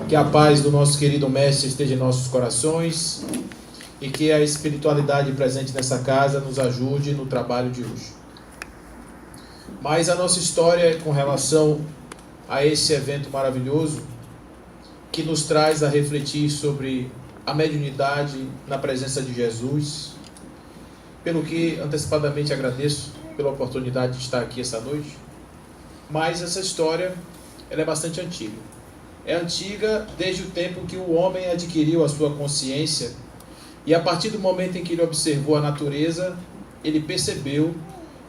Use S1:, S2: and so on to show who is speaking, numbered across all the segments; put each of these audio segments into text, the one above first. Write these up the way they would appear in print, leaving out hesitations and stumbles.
S1: Que a paz do nosso querido Mestre esteja em nossos corações e que a espiritualidade presente nessa casa nos ajude no trabalho de hoje. Mas a nossa história com relação a esse evento maravilhoso que nos traz a refletir sobre a mediunidade na presença de Jesus, pelo que antecipadamente agradeço pela oportunidade de estar aqui essa noite. Mas essa história ela é bastante antiga. É antiga desde o tempo que o homem adquiriu a sua consciência e a partir do momento em que ele observou a natureza, ele percebeu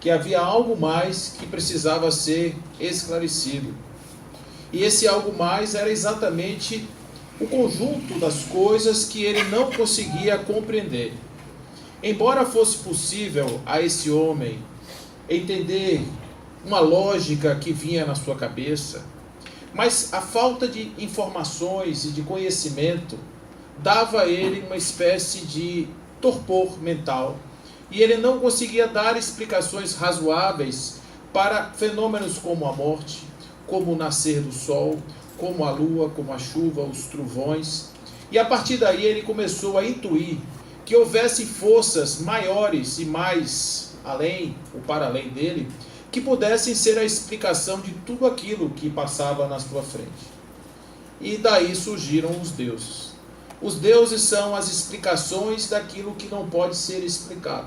S1: que havia algo mais que precisava ser esclarecido. E esse algo mais era exatamente o conjunto das coisas que ele não conseguia compreender. Embora fosse possível a esse homem entender uma lógica que vinha na sua cabeça, mas a falta de informações e de conhecimento dava a ele uma espécie de torpor mental e ele não conseguia dar explicações razoáveis para fenômenos como a morte, como o nascer do sol, como a lua, como a chuva, os trovões. E a partir daí ele começou a intuir que houvesse forças maiores e mais além, ou para além dele, que pudessem ser a explicação de tudo aquilo que passava na sua frente. E daí surgiram os deuses. Os deuses são as explicações daquilo que não pode ser explicado.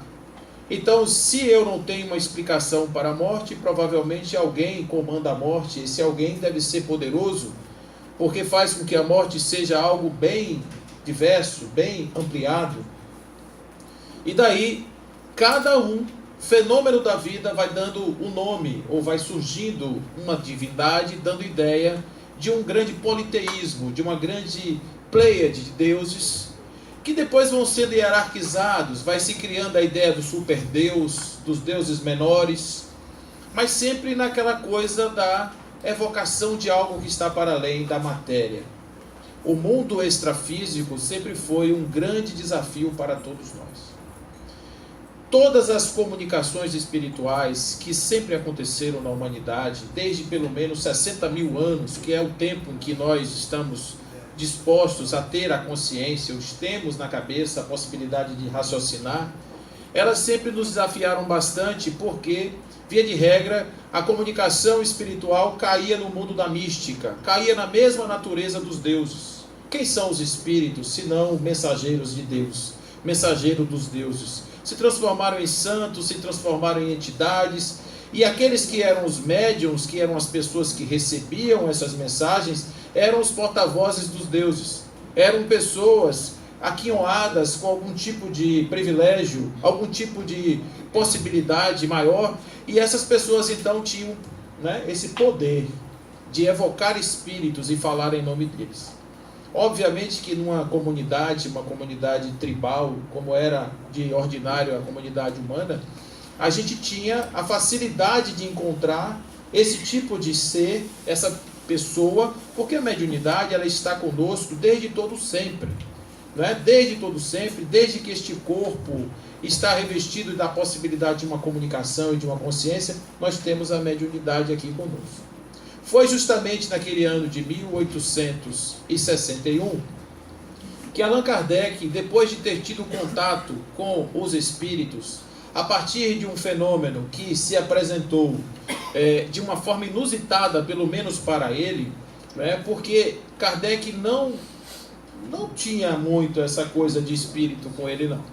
S1: Então, se eu não tenho uma explicação para a morte, provavelmente alguém comanda a morte. Esse alguém deve ser poderoso, porque faz com que a morte seja algo bem diverso, bem ampliado. E daí, cada fenômeno da vida vai dando um nome, ou vai surgindo uma divindade, dando ideia de um grande politeísmo, de uma grande pleiade de deuses, que depois vão sendo hierarquizados, vai se criando a ideia do superdeus, dos deuses menores, mas sempre naquela coisa da evocação de algo que está para além da matéria. O mundo extrafísico sempre foi um grande desafio para todos nós. Todas as comunicações espirituais que sempre aconteceram na humanidade, desde pelo menos 60 mil anos, que é o tempo em que nós estamos dispostos a ter a consciência, os temos na cabeça a possibilidade de raciocinar, elas sempre nos desafiaram bastante, porque, via de regra, a comunicação espiritual caía no mundo da mística, caía na mesma natureza dos deuses. Quem são os espíritos, senão mensageiros de Deus, mensageiro dos deuses? Se transformaram em santos, se transformaram em entidades, e aqueles que eram os médiuns, que eram as pessoas que recebiam essas mensagens, eram os porta-vozes dos deuses. Eram pessoas aquinhoadas com algum tipo de privilégio, algum tipo de possibilidade maior, e essas pessoas então tinham, esse poder de evocar espíritos e falar em nome deles. Obviamente que numa comunidade, uma comunidade tribal, como era de ordinário a comunidade humana, a gente tinha a facilidade de encontrar esse tipo de ser, essa pessoa, porque a mediunidade ela está conosco desde todo sempre. Desde todo sempre, desde que este corpo está revestido da possibilidade de uma comunicação e de uma consciência, nós temos a mediunidade aqui conosco. Foi justamente naquele ano de 1861 que Allan Kardec, depois de ter tido contato com os espíritos, a partir de um fenômeno que se apresentou de uma forma inusitada, pelo menos para ele, porque Kardec não tinha muito essa coisa de espírito com ele, não.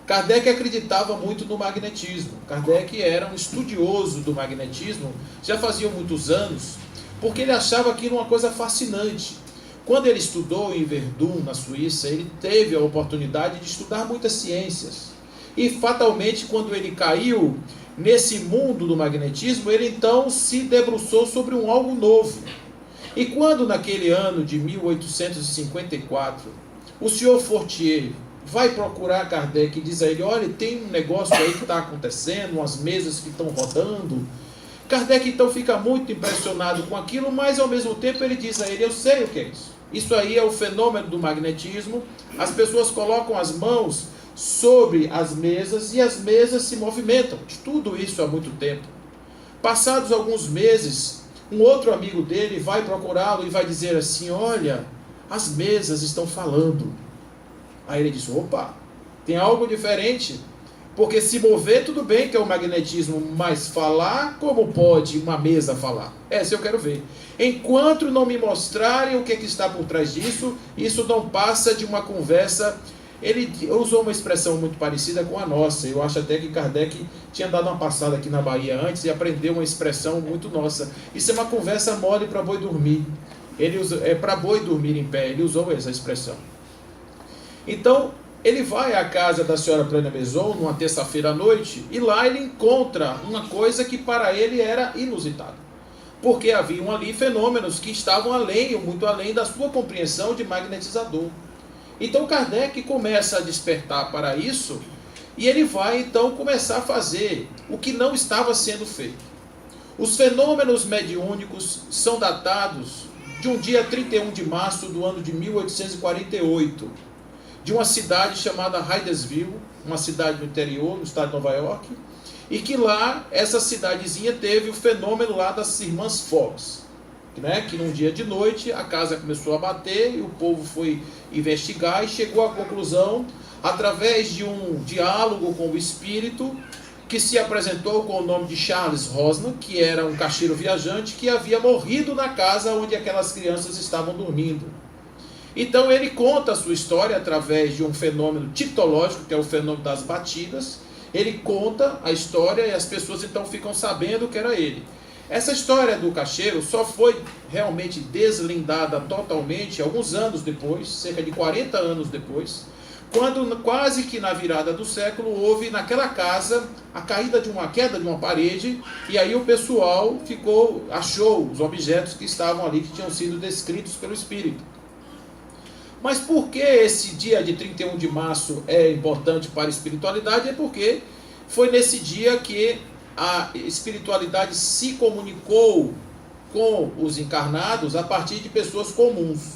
S1: Kardec acreditava muito no magnetismo. Kardec era um estudioso do magnetismo, já fazia muitos anos, porque ele achava aquilo uma coisa fascinante. Quando ele estudou em Verdun, na Suíça, ele teve a oportunidade de estudar muitas ciências. E fatalmente, quando ele caiu nesse mundo do magnetismo, ele então se debruçou sobre algo novo. E quando naquele ano de 1854, o senhor Fortier vai procurar Kardec e diz a ele: olha, tem um negócio aí que está acontecendo, umas mesas que estão rodando. Kardec então fica muito impressionado com aquilo, mas ao mesmo tempo ele diz a ele: eu sei o que é isso. Isso aí é o fenômeno do magnetismo. As pessoas colocam as mãos sobre as mesas e as mesas se movimentam. De tudo isso há muito tempo. Passados alguns meses, um outro amigo dele vai procurá-lo e vai dizer assim: olha, as mesas estão falando. Aí ele disse, opa, tem algo diferente. Porque se mover, tudo bem que é o magnetismo, mas falar, como pode uma mesa falar? Essa eu quero ver. Enquanto não me mostrarem o que está por trás disso, isso não passa de uma conversa. Ele usou uma expressão muito parecida com a nossa. Eu acho até que Kardec tinha dado uma passada aqui na Bahia antes e aprendeu uma expressão muito nossa. Isso é uma conversa mole para boi dormir. É para boi dormir em pé. Ele usou essa expressão. Então, ele vai à casa da senhora Plena Maison numa terça-feira à noite e lá ele encontra uma coisa que para ele era inusitada. Porque haviam ali fenômenos que estavam além, ou muito além da sua compreensão de magnetizador. Então Kardec começa a despertar para isso e ele vai então começar a fazer o que não estava sendo feito. Os fenômenos mediúnicos são datados de um dia 31 de março do ano de 1848, de uma cidade chamada Hydesville, uma cidade do interior, no estado de Nova York, e que lá, essa cidadezinha teve o fenômeno lá das irmãs Fox, né? Que num dia de noite a casa começou a bater e o povo foi investigar e chegou à conclusão, através de um diálogo com o espírito, que se apresentou com o nome de Charles Rosnan, que era um caixeiro viajante que havia morrido na casa onde aquelas crianças estavam dormindo. Então ele conta a sua história através de um fenômeno tictológico, que é o fenômeno das batidas. Ele conta a história e as pessoas então ficam sabendo que era ele. Essa história do caixeiro só foi realmente deslindada totalmente alguns anos depois, cerca de 40 anos depois, quando quase que na virada do século houve naquela casa a queda de uma parede, e aí o pessoal achou os objetos que estavam ali, que tinham sido descritos pelo espírito. Mas por que esse dia de 31 de março é importante para a espiritualidade? É porque foi nesse dia que a espiritualidade se comunicou com os encarnados a partir de pessoas comuns.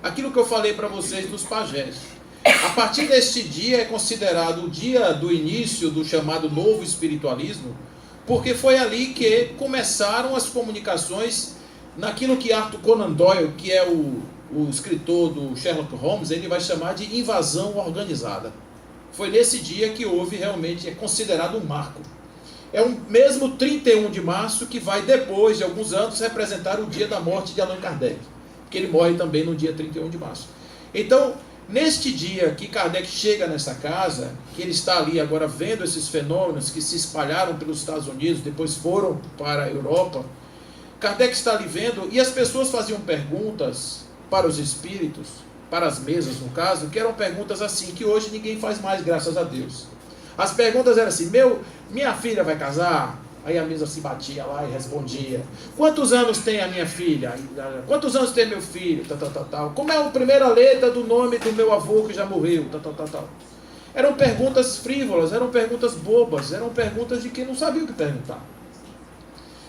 S1: Aquilo que eu falei para vocês dos pajés. A partir deste dia é considerado o dia do início do chamado novo espiritualismo, porque foi ali que começaram as comunicações naquilo que Arthur Conan Doyle, que é o escritor do Sherlock Holmes, ele vai chamar de invasão organizada. Foi nesse dia que houve realmente, é considerado um marco. É o mesmo 31 de março que vai, depois de alguns anos, representar o dia da morte de Allan Kardec, que ele morre também no dia 31 de março. Então, neste dia que Kardec chega nessa casa, que ele está ali agora vendo esses fenômenos que se espalharam pelos Estados Unidos, depois foram para a Europa, Kardec está ali vendo, e as pessoas faziam perguntas para os espíritos, para as mesas no caso, que eram perguntas assim, que hoje ninguém faz mais, graças a Deus. As perguntas eram assim, minha filha vai casar? Aí a mesa se batia lá e respondia. Quantos anos tem a minha filha? Quantos anos tem meu filho? Como é a primeira letra do nome do meu avô que já morreu? Eram perguntas frívolas, eram perguntas bobas, eram perguntas de quem não sabia o que perguntar.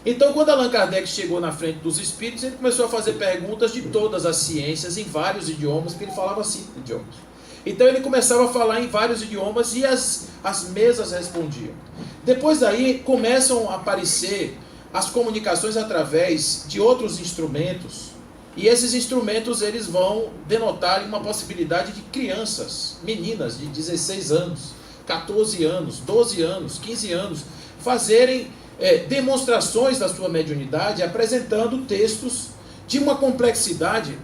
S1: Então, quando Allan Kardec chegou na frente dos espíritos, ele começou a fazer perguntas de todas as ciências, em vários idiomas, porque ele falava 5 idiomas. Então, ele começava a falar em vários idiomas e as mesas respondiam. Depois daí, começam a aparecer as comunicações através de outros instrumentos. E esses instrumentos, eles vão denotar uma possibilidade de crianças, meninas de 16 anos, 14 anos, 12 anos, 15 anos, fazerem demonstrações da sua mediunidade, apresentando textos de uma complexidade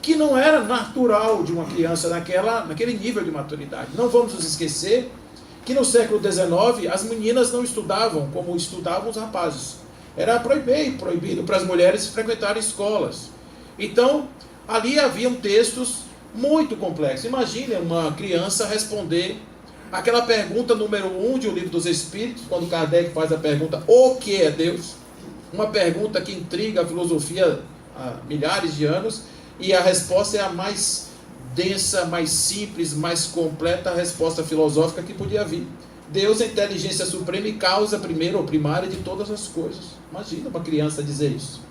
S1: que não era natural de uma criança naquele nível de maturidade. Não vamos nos esquecer que no século XIX as meninas não estudavam como estudavam os rapazes. Era proibido para as mulheres frequentarem escolas. Então, ali haviam textos muito complexos. Imagine uma criança responder aquela pergunta número 1 de O Livro dos Espíritos, quando Kardec faz a pergunta, o que é Deus? Uma pergunta que intriga a filosofia há milhares de anos, e a resposta é a mais densa, mais simples, mais completa resposta filosófica que podia vir. Deus é a inteligência suprema e causa primeira ou primária de todas as coisas. Imagina uma criança dizer isso.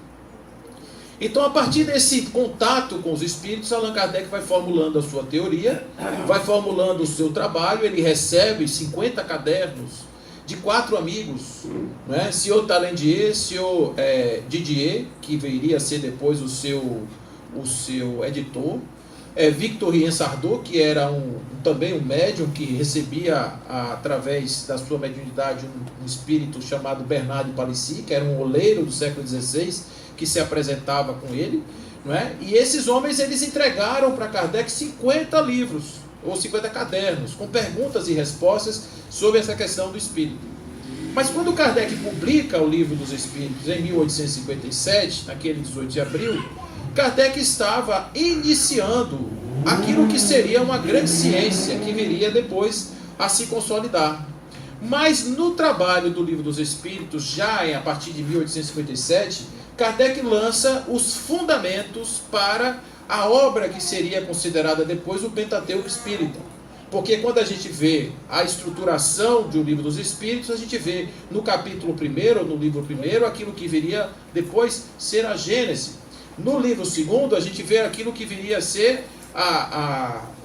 S1: Então, a partir desse contato com os espíritos, Allan Kardec vai formulando a sua teoria, vai formulando o seu trabalho. Ele recebe 50 cadernos de 4 amigos, Senhor Talendier, Senhor Didier, que viria a ser depois o seu o seu editor. Victor Riensardot, que era também um médium que recebia, através da sua mediunidade, um espírito chamado Bernard de Palissy, que era um oleiro do século XVI, que se apresentava com ele. Não é? E esses homens, eles entregaram para Kardec 50 livros, ou 50 cadernos, com perguntas e respostas sobre essa questão do espírito. Mas quando Kardec publica o Livro dos Espíritos, em 1857, naquele 18 de abril, Kardec estava iniciando aquilo que seria uma grande ciência, que viria depois a se consolidar. Mas no trabalho do Livro dos Espíritos, já a partir de 1857, Kardec lança os fundamentos para a obra que seria considerada depois o Pentateuco Espírita. Porque quando a gente vê a estruturação de O Livro dos Espíritos, a gente vê no capítulo 1º, no livro 1º, aquilo que viria depois ser a Gênese. No livro 2º, a gente vê aquilo que viria a ser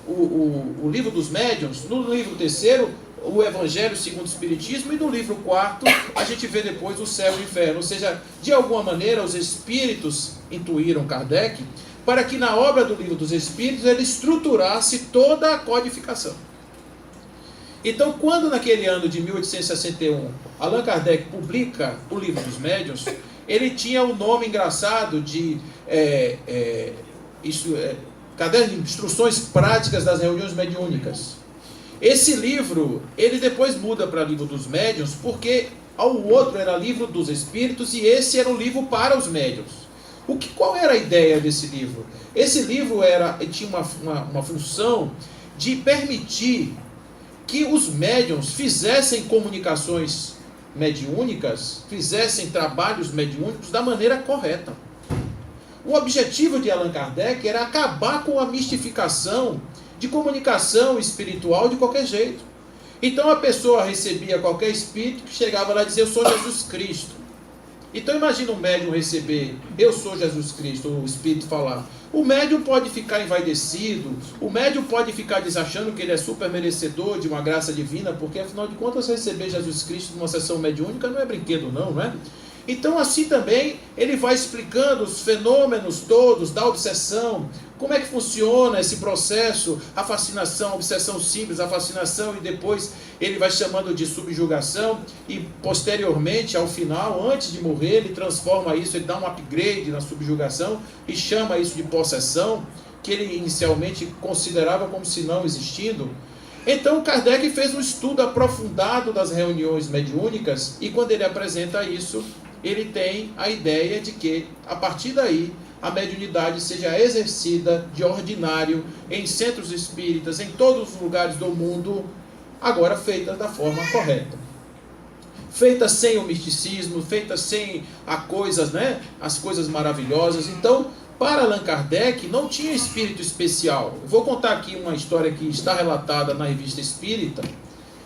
S1: o livro dos médiuns. No livro 3º, o Evangelho segundo o Espiritismo. E no livro 4º, a gente vê depois o céu e o inferno. Ou seja, de alguma maneira, os espíritos intuíram Kardec para que na obra do Livro dos Espíritos ele estruturasse toda a codificação. Então, quando naquele ano de 1861, Allan Kardec publica o Livro dos Médiuns, ele tinha o nome engraçado de Caderno de Instruções Práticas das Reuniões Mediúnicas. Esse livro, ele depois muda para Livro dos Médiuns, porque o outro era Livro dos Espíritos e esse era o livro para os médiuns. Qual era a ideia desse livro? Esse livro tinha uma função de permitir que os médiuns fizessem comunicações mediúnicas, fizessem trabalhos mediúnicos da maneira correta. O objetivo de Allan Kardec era acabar com a mistificação de comunicação espiritual de qualquer jeito. Então a pessoa recebia qualquer espírito que chegava lá e dizia: eu sou Jesus Cristo. Então imagina um médium receber: eu sou Jesus Cristo, o espírito falar. O médium pode ficar envaidecido, o médium pode ficar desachando que ele é super merecedor de uma graça divina, porque afinal de contas receber Jesus Cristo numa sessão mediúnica não é brinquedo não é? Então assim também ele vai explicando os fenômenos todos da obsessão, como é que funciona esse processo, a fascinação, a obsessão simples, a fascinação, e depois ele vai chamando de subjugação, e posteriormente, ao final, antes de morrer, ele transforma isso, ele dá um upgrade na subjugação e chama isso de possessão, que ele inicialmente considerava como se não existindo. Então Kardec fez um estudo aprofundado das reuniões mediúnicas, e quando ele apresenta isso, ele tem a ideia de que, a partir daí, a mediunidade seja exercida de ordinário em centros espíritas, em todos os lugares do mundo, agora feita da forma correta. Feita sem o misticismo, feita sem as coisas maravilhosas. Então, para Allan Kardec, não tinha espírito especial. Eu vou contar aqui uma história que está relatada na Revista Espírita,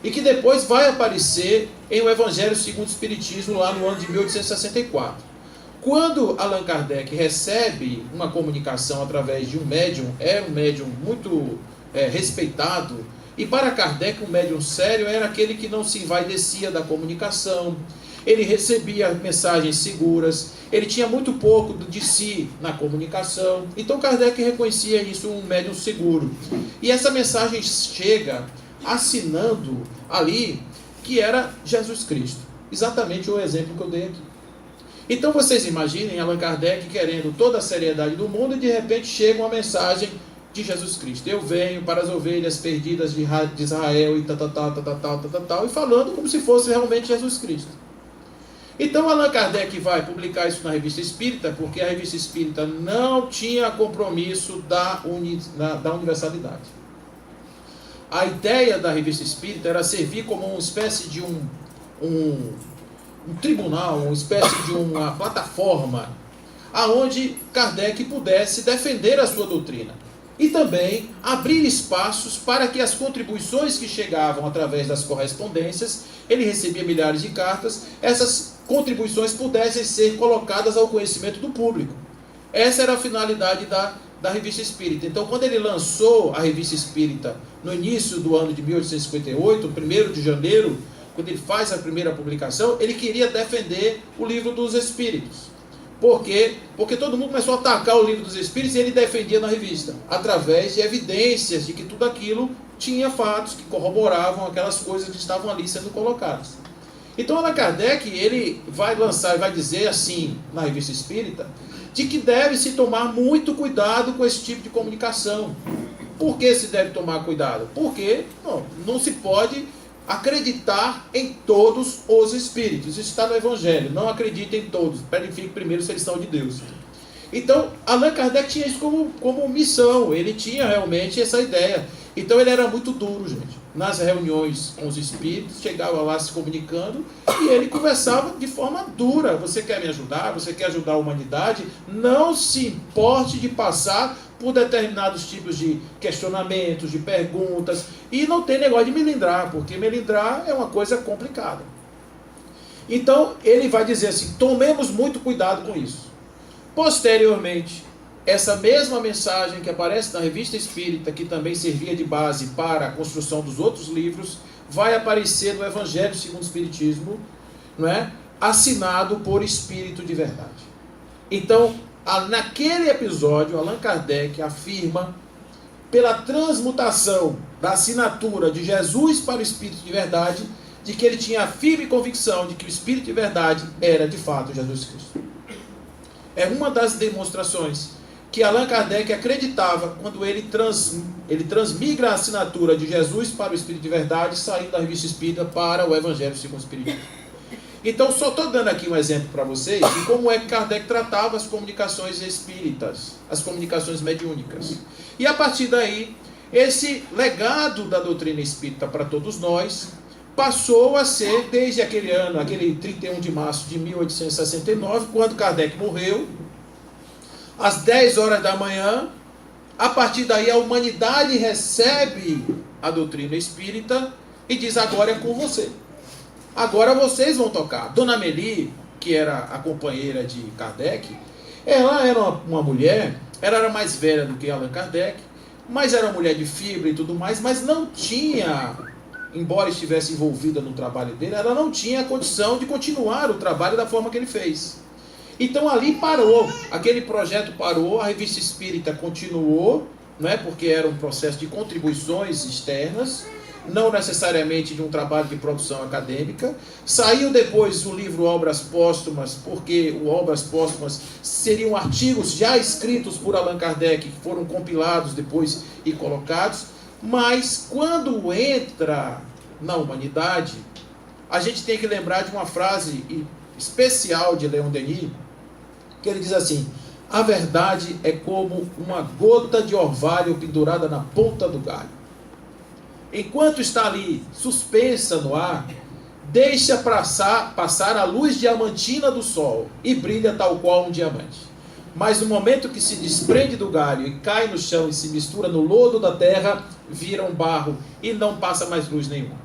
S1: e que depois vai aparecer em O Evangelho segundo o Espiritismo, lá no ano de 1864. Quando Allan Kardec recebe uma comunicação através de um médium, era um médium muito respeitado, e para Kardec um médium sério era aquele que não se envaidecia da comunicação, ele recebia mensagens seguras, ele tinha muito pouco de si na comunicação. Então Kardec reconhecia isso, um médium seguro. E essa mensagem chega assinando ali que era Jesus Cristo. Exatamente o exemplo que eu dei aqui. Então vocês imaginem Allan Kardec querendo toda a seriedade do mundo, e de repente chega uma mensagem de Jesus Cristo: eu venho para as ovelhas perdidas de Israel, e tal, e falando como se fosse realmente Jesus Cristo. Então Allan Kardec vai publicar isso na Revista Espírita, porque a Revista Espírita não tinha compromisso da universalidade. A ideia da Revista Espírita era servir como uma espécie de um tribunal, uma espécie de uma plataforma, aonde Kardec pudesse defender a sua doutrina. E também abrir espaços para que as contribuições que chegavam através das correspondências, ele recebia milhares de cartas, essas contribuições pudessem ser colocadas ao conhecimento do público. Essa era a finalidade da Revista Espírita. Então, quando ele lançou a Revista Espírita no início do ano de 1858, 1º de janeiro, quando ele faz a primeira publicação, ele queria defender o Livro dos Espíritos. Por quê? Porque todo mundo começou a atacar o livro dos Espíritos e ele defendia na revista, através de evidências de que tudo aquilo tinha fatos que corroboravam aquelas coisas que estavam ali sendo colocadas. Então Allan Kardec, ele vai lançar e vai dizer assim, na Revista Espírita, de que deve se tomar muito cuidado com esse tipo de comunicação. Por que se deve tomar cuidado? Porque não se pode acreditar em todos os espíritos. Isso está no Evangelho. Não acredite em todos. Verifique primeiro se eles são de Deus. Então, Allan Kardec tinha isso como missão. Ele tinha realmente essa ideia. Então, ele era muito duro, gente. Nas reuniões com os espíritos, chegava lá se comunicando e ele conversava de forma dura. Você quer me ajudar? Você quer ajudar a humanidade? Não se importe de passar por determinados tipos de questionamentos, de perguntas, e não tem negócio de melindrar, porque melindrar é uma coisa complicada. Então, ele vai dizer assim, tomemos muito cuidado com isso. Posteriormente, essa mesma mensagem que aparece na Revista Espírita, que também servia de base para a construção dos outros livros, vai aparecer no Evangelho segundo o Espiritismo, não é? Assinado por Espírito de Verdade. Então, naquele episódio, Allan Kardec afirma, pela transmutação da assinatura de Jesus para o Espírito de Verdade, de que ele tinha a firme convicção de que o Espírito de Verdade era, de fato, Jesus Cristo. É uma das demonstrações que Allan Kardec acreditava quando ele transmigra a assinatura de Jesus para o Espírito de Verdade, saindo da Revista Espírita para o Evangelho segundo o Espiritismo. Então, só estou dando aqui um exemplo para vocês de como é que Kardec tratava as comunicações espíritas, as comunicações mediúnicas. E a partir daí, esse legado da doutrina espírita para todos nós passou a ser, desde aquele ano, aquele 31 de março de 1869, quando Kardec morreu, às 10 horas da manhã, a partir daí a humanidade recebe a doutrina espírita e diz, agora é com você. Agora vocês vão tocar. Dona Meli, que era a companheira de Kardec, ela era uma mulher, ela era mais velha do que Allan Kardec, mas era uma mulher de fibra e tudo mais, mas não tinha, embora estivesse envolvida no trabalho dele, ela não tinha condição de continuar o trabalho da forma que ele fez. Então ali parou, aquele projeto parou, a Revista Espírita continuou, não é? Porque era um processo de contribuições externas, não necessariamente de um trabalho de produção acadêmica. Saiu depois o livro Obras Póstumas, porque o Obras Póstumas seriam artigos já escritos por Allan Kardec, que foram compilados depois e colocados, mas quando entra na humanidade, a gente tem que lembrar de uma frase especial de Leon Denis, que ele diz assim, a verdade é como uma gota de orvalho pendurada na ponta do galho. Enquanto está ali suspensa no ar, deixa passar a luz diamantina do sol e brilha tal qual um diamante. Mas no momento que se desprende do galho e cai no chão e se mistura no lodo da terra, vira um barro e não passa mais luz nenhuma.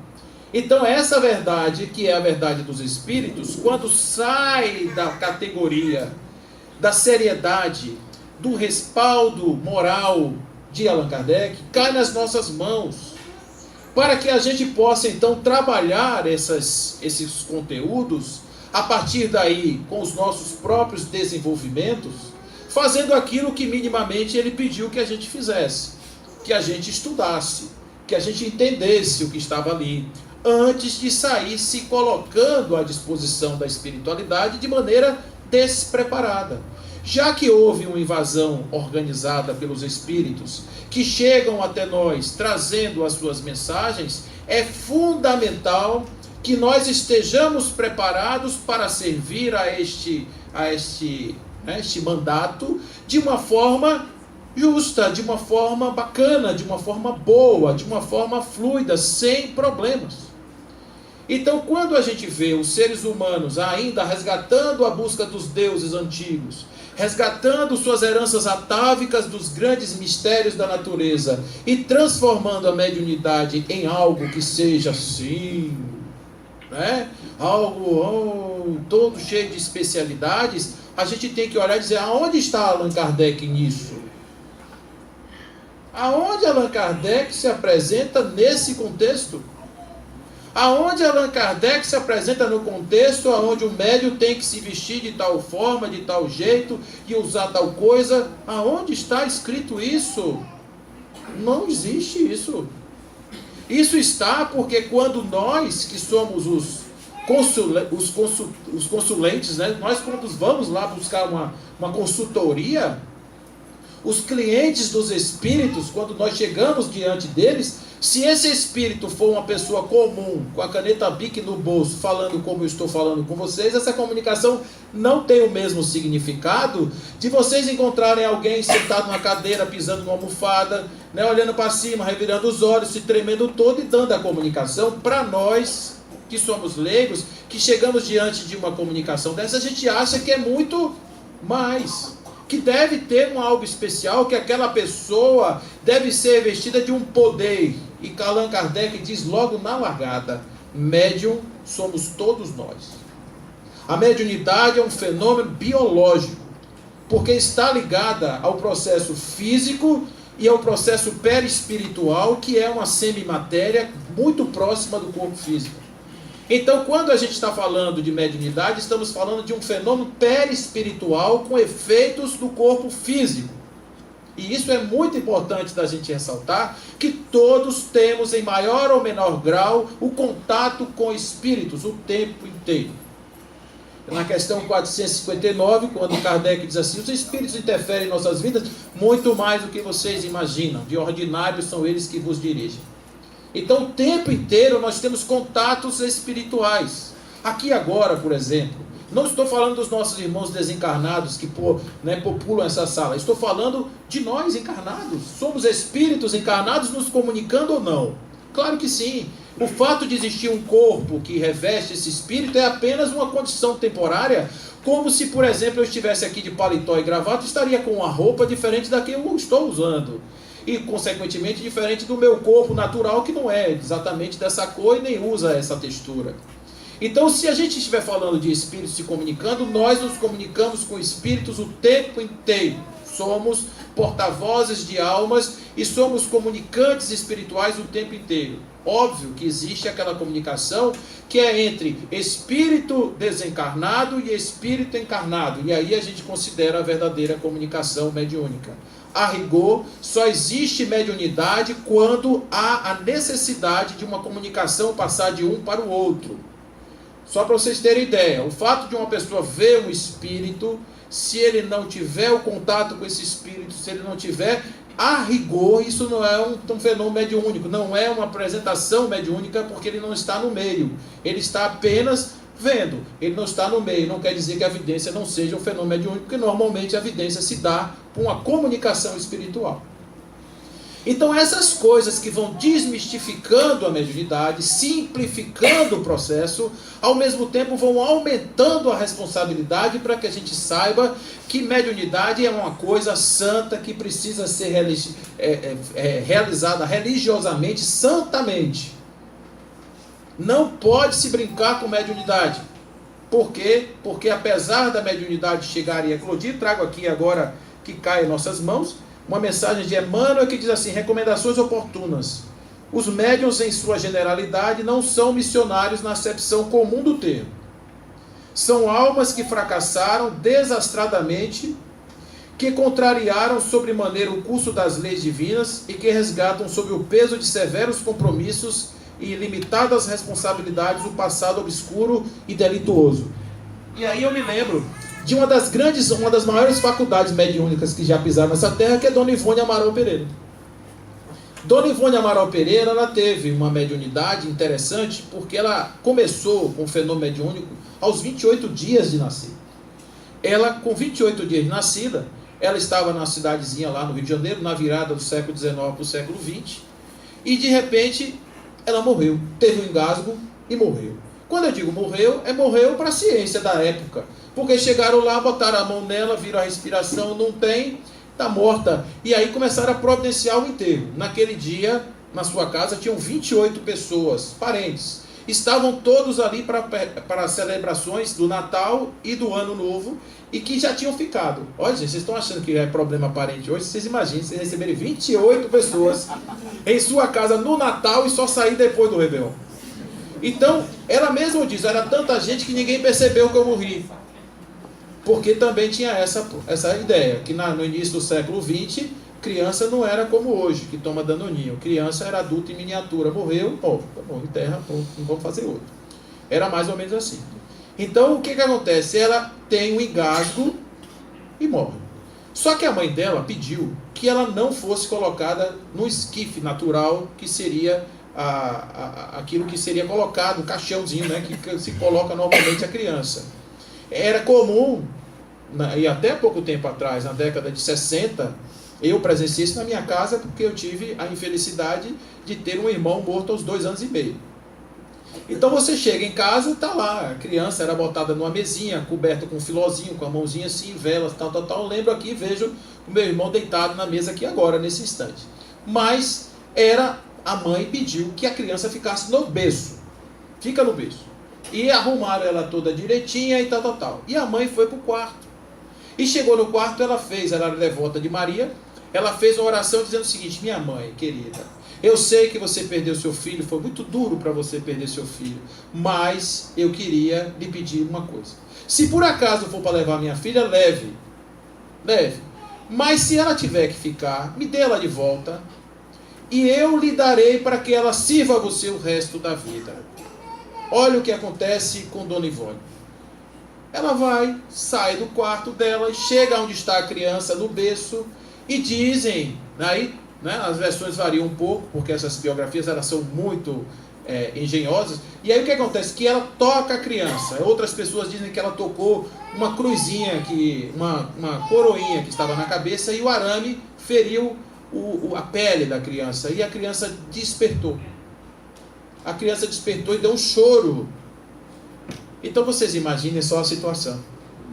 S1: Então essa verdade, que é a verdade dos espíritos, quando sai da categoria da seriedade, do respaldo moral de Allan Kardec, cai nas nossas mãos, para que a gente possa então trabalhar esses conteúdos, a partir daí, com os nossos próprios desenvolvimentos, fazendo aquilo que minimamente ele pediu que a gente fizesse, que a gente estudasse, que a gente entendesse o que estava ali, antes de sair se colocando à disposição da espiritualidade de maneira despreparada. Já que houve uma invasão organizada pelos espíritos, que chegam até nós trazendo as suas mensagens, é fundamental que nós estejamos preparados para servir a este mandato de uma forma justa, de uma forma bacana, de uma forma boa, de uma forma fluida, sem problemas. Então, quando a gente vê os seres humanos ainda resgatando a busca dos deuses antigos, resgatando suas heranças atávicas dos grandes mistérios da natureza e transformando a mediunidade em algo que seja assim, né? Algo todo cheio de especialidades, a gente tem que olhar e dizer, aonde está Allan Kardec nisso? Aonde Allan Kardec se apresenta nesse contexto? Aonde Allan Kardec se apresenta no contexto onde o médium tem que se vestir de tal forma, de tal jeito, e usar tal coisa? Aonde está escrito isso? Não existe isso. Isso está porque quando nós, que somos os consulentes, né? Nós quando vamos lá buscar uma consultoria, os clientes dos espíritos, quando nós chegamos diante deles, se esse espírito for uma pessoa comum, com a caneta Bic no bolso, falando como eu estou falando com vocês, essa comunicação não tem o mesmo significado de vocês encontrarem alguém sentado numa cadeira, pisando numa almofada, né, olhando para cima, revirando os olhos, se tremendo todo e dando a comunicação. Para nós, que somos leigos, que chegamos diante de uma comunicação dessa, a gente acha que é muito mais, que deve ter algo especial, que aquela pessoa deve ser vestida de um poder. E Allan Kardec diz logo na largada: médium somos todos nós. A mediunidade é um fenômeno biológico, porque está ligada ao processo físico e ao processo perispiritual, que é uma semimatéria muito próxima do corpo físico. Então, quando a gente está falando de mediunidade, estamos falando de um fenômeno perispiritual com efeitos do corpo físico. E isso é muito importante da gente ressaltar, que todos temos em maior ou menor grau o contato com espíritos o tempo inteiro. Na questão 459, quando Kardec diz assim: os espíritos interferem em nossas vidas muito mais do que vocês imaginam, de ordinário são eles que vos dirigem. Então, o tempo inteiro nós temos contatos espirituais. Aqui agora, por exemplo, não estou falando dos nossos irmãos desencarnados que populam essa sala. Estou falando de nós encarnados. Somos espíritos encarnados nos comunicando ou não? Claro que sim. O fato de existir um corpo que reveste esse espírito é apenas uma condição temporária, como se, por exemplo, eu estivesse aqui de paletó e gravata, estaria com uma roupa diferente da que eu estou usando. E, consequentemente, diferente do meu corpo natural, que não é exatamente dessa cor e nem usa essa textura. Então, se a gente estiver falando de espíritos se comunicando, nós nos comunicamos com espíritos o tempo inteiro. Somos porta-vozes de almas e somos comunicantes espirituais o tempo inteiro. Óbvio que existe aquela comunicação que é entre espírito desencarnado e espírito encarnado. E aí a gente considera a verdadeira comunicação mediúnica. A rigor, só existe mediunidade quando há a necessidade de uma comunicação passar de um para o outro. Só para vocês terem ideia, o fato de uma pessoa ver um espírito, se ele não tiver o contato com esse espírito, se ele não tiver, a rigor, isso não é um fenômeno mediúnico, não é uma apresentação mediúnica, porque ele não está no meio, ele está apenas vendo, ele não está no meio. Não quer dizer que a evidência não seja um fenômeno mediúnico, porque normalmente a evidência se dá por uma comunicação espiritual. Então essas coisas que vão desmistificando a mediunidade, simplificando o processo, ao mesmo tempo vão aumentando a responsabilidade para que a gente saiba que mediunidade é uma coisa santa que precisa ser realizada religiosamente, santamente. Não pode se brincar com mediunidade. Por quê? Porque apesar da mediunidade chegar e eclodir, trago aqui agora que cai em nossas mãos, uma mensagem de Emmanuel que diz assim: recomendações oportunas. Os médiuns, em sua generalidade, não são missionários na acepção comum do termo. São almas que fracassaram desastradamente, que contrariaram sobremaneira o curso das leis divinas e que resgatam sob o peso de severos compromissos e limitadas responsabilidades o passado obscuro e delituoso. E aí eu me lembro de uma das maiores faculdades mediúnicas que já pisaram nessa terra, que é Dona Ivone Amaral Pereira. Dona Ivone Amaral Pereira, ela teve uma mediunidade interessante, porque ela começou com o fenômeno mediúnico aos 28 dias de nascer. Ela, com 28 dias de nascida, ela estava na cidadezinha lá no Rio de Janeiro, na virada do século XIX para o século XX, e de repente ela morreu, teve um engasgo e morreu. Quando eu digo morreu, morreu para a ciência da época, porque chegaram lá, botaram a mão nela, viram a respiração, não tem, está morta. E aí começaram a providenciar o enterro. Naquele dia, na sua casa, tinham 28 pessoas, parentes. Estavam todos ali para as celebrações do Natal e do Ano Novo, e que já tinham ficado. Olha, gente, vocês estão achando que é problema parente hoje? Vocês imaginem, vocês receberem 28 pessoas em sua casa no Natal e só sair depois do Réveillon. Então, ela mesma diz, era tanta gente que ninguém percebeu que eu morri. Porque também tinha essa ideia, que no início do século XX, criança não era como hoje, que toma danoninho. Criança era adulto em miniatura. Morreu, tá bom, enterra, não vamos fazer outro. Era mais ou menos assim. Então, o que acontece? Ela tem um engasgo e morre. Só que a mãe dela pediu que ela não fosse colocada no esquife natural, que seria aquilo que seria colocado, um caixãozinho, né, que se coloca normalmente a criança. Era comum, e até pouco tempo atrás, na década de 60, eu presenciei isso na minha casa, porque eu tive a infelicidade de ter um irmão morto aos 2 anos e meio. Então você chega em casa, está lá, a criança era botada numa mesinha, coberta com um filózinho, com a mãozinha assim, velas, tal. Eu lembro aqui, vejo o meu irmão deitado na mesa aqui agora, nesse instante. Mas a mãe pediu que a criança ficasse no berço. Fica no berço. E arrumaram ela toda direitinha e tal. E a mãe foi para o quarto. E chegou no quarto, ela era devota de Maria, ela fez uma oração dizendo o seguinte: minha mãe querida, eu sei que você perdeu seu filho, foi muito duro para você perder seu filho, mas eu queria lhe pedir uma coisa. Se por acaso for para levar minha filha, leve. Mas se ela tiver que ficar, me dê ela de volta, e eu lhe darei para que ela sirva a você o resto da vida. Olha o que acontece com Dona Ivone. Ela sai do quarto dela e chega onde está a criança no berço e dizem, aí, né, as versões variam um pouco, porque essas biografias elas são muito engenhosas, e aí o que acontece? Que ela toca a criança. Outras pessoas dizem que ela tocou uma cruzinha, uma coroinha que estava na cabeça, e o arame feriu a pele da criança, e a criança despertou. A criança despertou e deu um choro. Então vocês imaginem só a situação.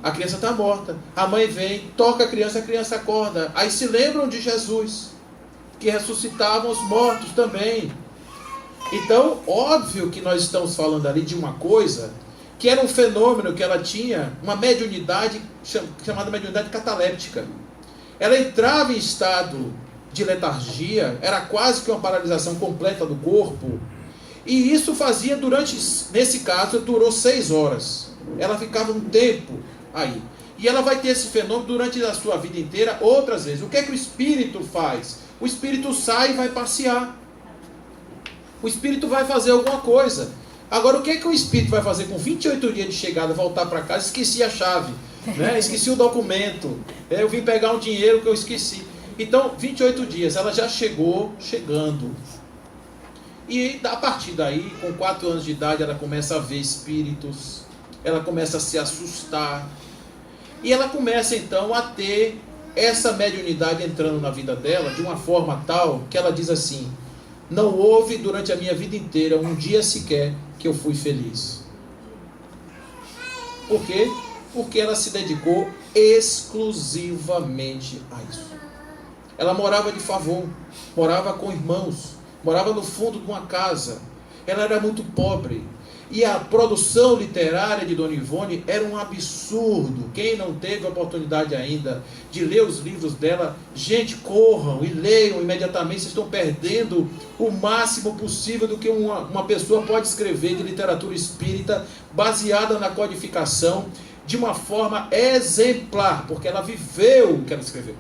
S1: A criança está morta, a mãe vem, toca a criança acorda. Aí se lembram de Jesus, que ressuscitava os mortos também. Então, óbvio que nós estamos falando ali de uma coisa que era um fenômeno que ela tinha, uma mediunidade chamada mediunidade cataléptica. Ela entrava em estado de letargia, era quase que uma paralisação completa do corpo. E isso fazia nesse caso, durou 6 horas. Ela ficava um tempo aí. E ela vai ter esse fenômeno durante a sua vida inteira, outras vezes. O que é que o espírito faz? O espírito sai e vai passear. O espírito vai fazer alguma coisa. Agora, o que é que o espírito vai fazer com 28 dias de chegada, voltar para casa? Esqueci a chave, né? Esqueci o documento. Eu vim pegar um dinheiro que eu esqueci. Então, 28 dias, ela já chegando. E a partir daí, com 4 anos de idade, ela começa a ver espíritos, ela começa a se assustar, e ela começa então a ter essa mediunidade entrando na vida dela de uma forma tal que ela diz assim: não houve durante a minha vida inteira um dia sequer que eu fui feliz. Por quê? Porque ela se dedicou exclusivamente a isso. Ela morava de favor, morava com irmãos, morava no fundo de uma casa. Ela era muito pobre. E a produção literária de Dona Ivone era um absurdo. Quem não teve a oportunidade ainda de ler os livros dela, gente, corram e leiam imediatamente. Vocês estão perdendo o máximo possível do que uma pessoa pode escrever de literatura espírita, baseada na codificação, de uma forma exemplar, porque ela viveu o que ela escreveu.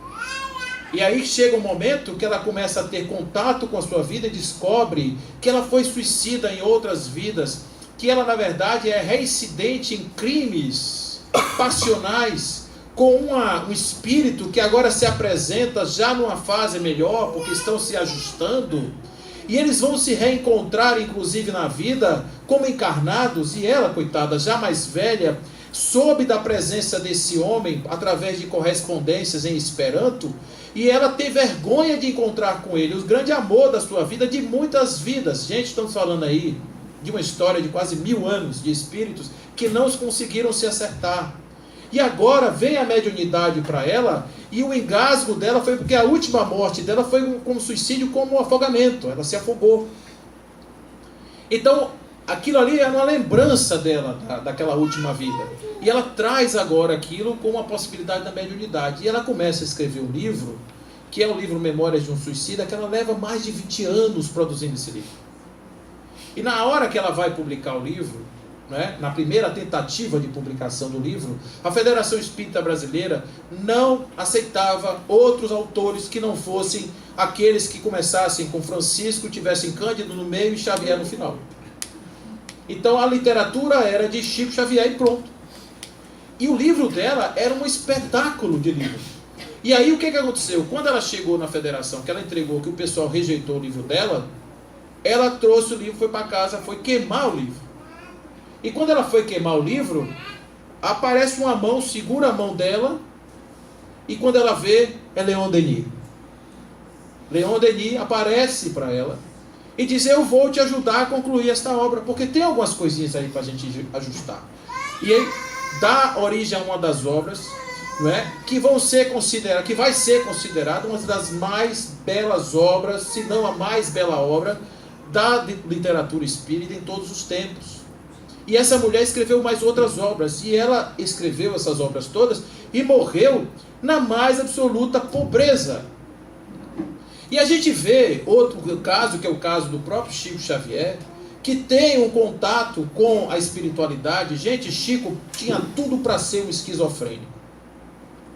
S1: E aí chega um momento que ela começa a ter contato com a sua vida e descobre que ela foi suicida em outras vidas, que ela na verdade é reincidente em crimes passionais, com um espírito que agora se apresenta já numa fase melhor, porque estão se ajustando, e eles vão se reencontrar inclusive na vida como encarnados, e ela, coitada, já mais velha, soube da presença desse homem através de correspondências em Esperanto, e ela tem vergonha de encontrar com ele o grande amor da sua vida, de muitas vidas. Gente, estamos falando aí de uma história de quase 1000 anos de espíritos que não conseguiram se acertar. E agora vem a mediunidade para ela, e o engasgo dela foi porque a última morte dela foi como suicídio, como um afogamento. Ela se afogou. Então, aquilo ali é uma lembrança dela, daquela última vida. E ela traz agora aquilo como uma possibilidade da mediunidade. E ela começa a escrever um livro, que é o livro Memórias de um Suicida, que ela leva mais de 20 anos produzindo esse livro. E na hora que ela vai publicar o livro, né, na primeira tentativa de publicação do livro, a Federação Espírita Brasileira não aceitava outros autores que não fossem aqueles que começassem com Francisco, tivessem Cândido no meio e Xavier no final. Então a literatura era de Chico Xavier e pronto. E o livro dela era um espetáculo de livro. E aí o que aconteceu? Quando ela chegou na federação, que ela entregou, que o pessoal rejeitou o livro dela, ela trouxe o livro, foi para casa, foi queimar o livro. E quando ela foi queimar o livro, aparece uma mão, segura a mão dela, e quando ela vê, é Leon Denis. Leon Denis aparece para ela e diz: eu vou te ajudar a concluir esta obra, porque tem algumas coisinhas aí para a gente ajustar. E aí dá origem a uma das obras, não é? Que vai ser considerada uma das mais belas obras, se não a mais bela obra da literatura espírita em todos os tempos. E essa mulher escreveu mais outras obras, e ela escreveu essas obras todas e morreu na mais absoluta pobreza. E a gente vê outro caso, que é o caso do próprio Chico Xavier, que tem um contato com a espiritualidade. Gente, Chico tinha tudo para ser um esquizofrênico.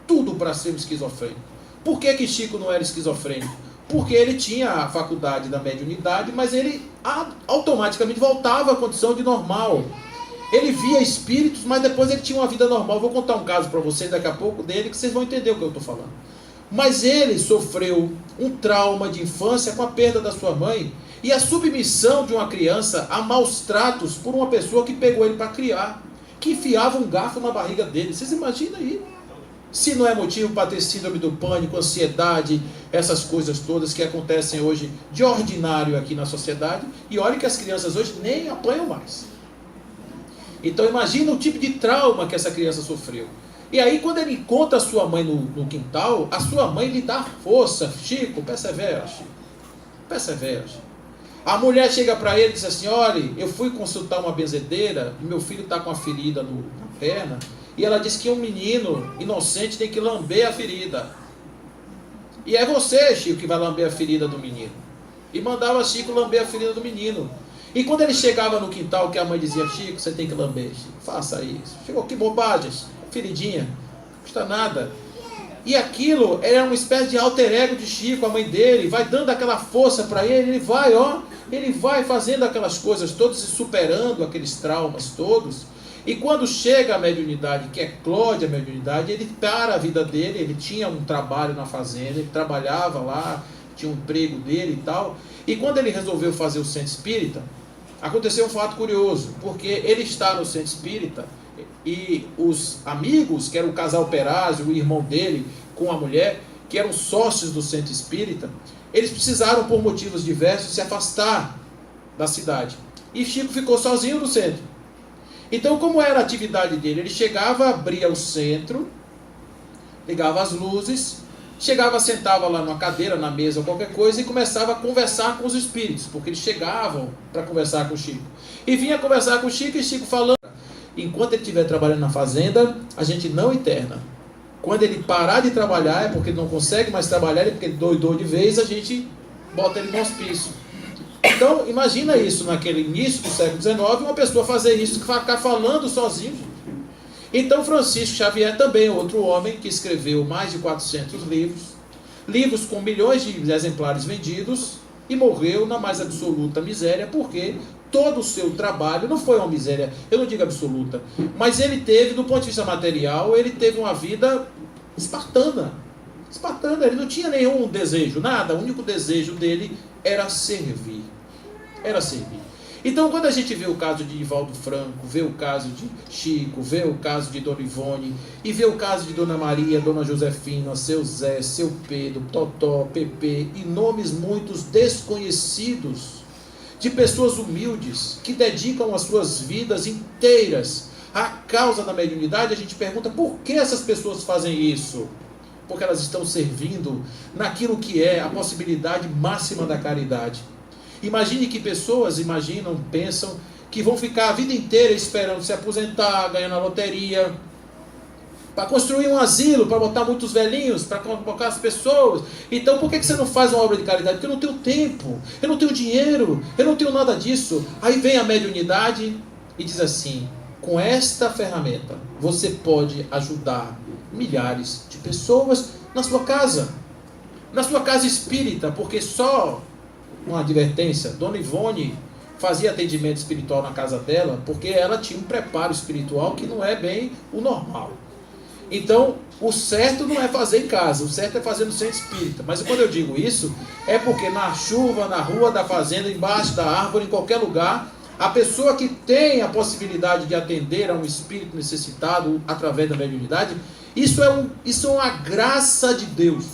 S1: Tudo para ser um esquizofrênico. Por que Chico não era esquizofrênico? Porque ele tinha a faculdade da mediunidade, mas ele automaticamente voltava à condição de normal. Ele via espíritos, mas depois ele tinha uma vida normal. Vou contar um caso para vocês daqui a pouco dele, que vocês vão entender o que eu estou falando. Mas ele sofreu um trauma de infância com a perda da sua mãe e a submissão de uma criança a maus tratos por uma pessoa que pegou ele para criar, que enfiava um garfo na barriga dele. Vocês imaginam aí? Se não é motivo para ter síndrome do pânico, ansiedade, essas coisas todas que acontecem hoje de ordinário aqui na sociedade. E olha que as crianças hoje nem apanham mais. Então imagina o tipo de trauma que essa criança sofreu. E aí quando ele encontra a sua mãe no quintal, a sua mãe lhe dá força. Chico, persevera, Chico. Persevera, Chico. A mulher chega para ele e diz assim: olha, eu fui consultar uma benzedeira, e meu filho está com a ferida na perna, e ela disse que um menino inocente tem que lamber a ferida. E é você, Chico, que vai lamber a ferida do menino. E mandava Chico lamber a ferida do menino. E quando ele chegava no quintal, que a mãe dizia: Chico, você tem que lamber, Chico, faça isso. Chegou, que bobagem, feridinha, não custa nada. E aquilo era uma espécie de alter ego de Chico, a mãe dele, vai dando aquela força para ele, ele vai fazendo aquelas coisas todas e superando aqueles traumas todos. E quando chega a mediunidade, que eclode a mediunidade, ele para a vida dele. Ele tinha um trabalho na fazenda, ele trabalhava lá, tinha um emprego dele e tal. E quando ele resolveu fazer o centro espírita, aconteceu um fato curioso, porque ele está no centro espírita e os amigos, que era o casal Perazzo, o irmão dele com a mulher, que eram sócios do centro espírita, eles precisaram, por motivos diversos, se afastar da cidade. E Chico ficou sozinho no centro. Então, como era a atividade dele? Ele chegava, abria o centro, ligava as luzes, chegava, sentava lá numa cadeira, na mesa ou qualquer coisa e começava a conversar com os espíritos, porque eles chegavam para conversar com o Chico. E vinha conversar com o Chico e Chico falando: enquanto ele estiver trabalhando na fazenda, a gente não interna. Quando ele parar de trabalhar, é porque ele não consegue mais trabalhar, é porque ele doidou de vez, a gente bota ele no hospício. Então, imagina isso naquele início do século XIX, uma pessoa fazer isso, ficar falando sozinho. Então, Francisco Xavier também é outro homem que escreveu mais de 400 livros com milhões de exemplares vendidos, e morreu na mais absoluta miséria, porque todo o seu trabalho não foi uma miséria, eu não digo absoluta, mas ele teve, do ponto de vista material, ele teve uma vida espartana. Ele não tinha nenhum desejo, nada, o único desejo dele era servir. Então, quando a gente vê o caso de Divaldo Franco, vê o caso de Chico, vê o caso de Dona Ivone, e vê o caso de Dona Maria, Dona Josefina, seu Zé, seu Pedro, Totó, Pepe, e nomes muitos desconhecidos, de pessoas humildes, que dedicam as suas vidas inteiras à causa da mediunidade, a gente pergunta: por que essas pessoas fazem isso? Porque elas estão servindo naquilo que é a possibilidade máxima da caridade. Imagine que pessoas pensam que vão ficar a vida inteira esperando se aposentar, ganhando a loteria, para construir um asilo, para botar muitos velhinhos, para colocar as pessoas. Então por que você não faz uma obra de caridade? Porque eu não tenho tempo, eu não tenho dinheiro, eu não tenho nada disso. Aí vem a mediunidade e diz assim: com esta ferramenta você pode ajudar milhares de pessoas na sua casa espírita. Porque só uma advertência, Dona Ivone fazia atendimento espiritual na casa dela porque ela tinha um preparo espiritual que não é bem o normal. Então, o certo não é fazer em casa, o certo é fazer no centro espírita. Mas quando eu digo isso, é porque na chuva, na rua da fazenda, embaixo da árvore, em qualquer lugar, a pessoa que tem a possibilidade de atender a um espírito necessitado através da mediunidade, isso é uma graça de Deus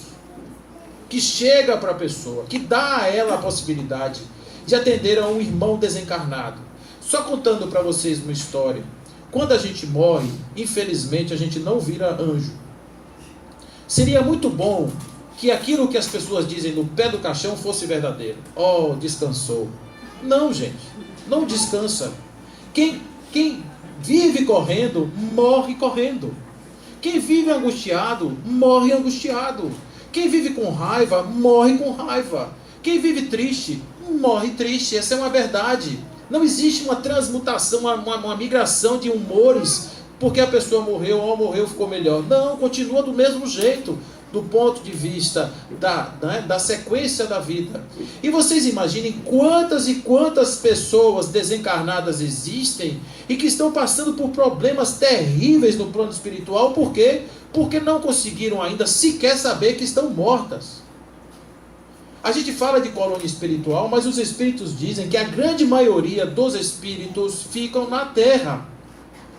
S1: que chega para a pessoa, que dá a ela a possibilidade de atender a um irmão desencarnado. Só contando para vocês uma história. Quando a gente morre, infelizmente a gente não vira anjo. Seria muito bom que aquilo que as pessoas dizem no pé do caixão fosse verdadeiro. Oh, descansou. Não, gente, não descansa. Quem vive correndo, morre correndo. Quem vive angustiado, morre angustiado. Quem vive com raiva, morre com raiva. Quem vive triste, morre triste. Essa é uma verdade. Não existe uma transmutação, uma migração de humores porque a pessoa morreu ou morreu ficou melhor. Não, continua do mesmo jeito, do ponto de vista da sequência da vida. E vocês imaginem quantas e quantas pessoas desencarnadas existem e que estão passando por problemas terríveis no plano espiritual. Por quê? Porque não conseguiram ainda sequer saber que estão mortas. A gente fala de colônia espiritual, mas os espíritos dizem que a grande maioria dos espíritos ficam na terra.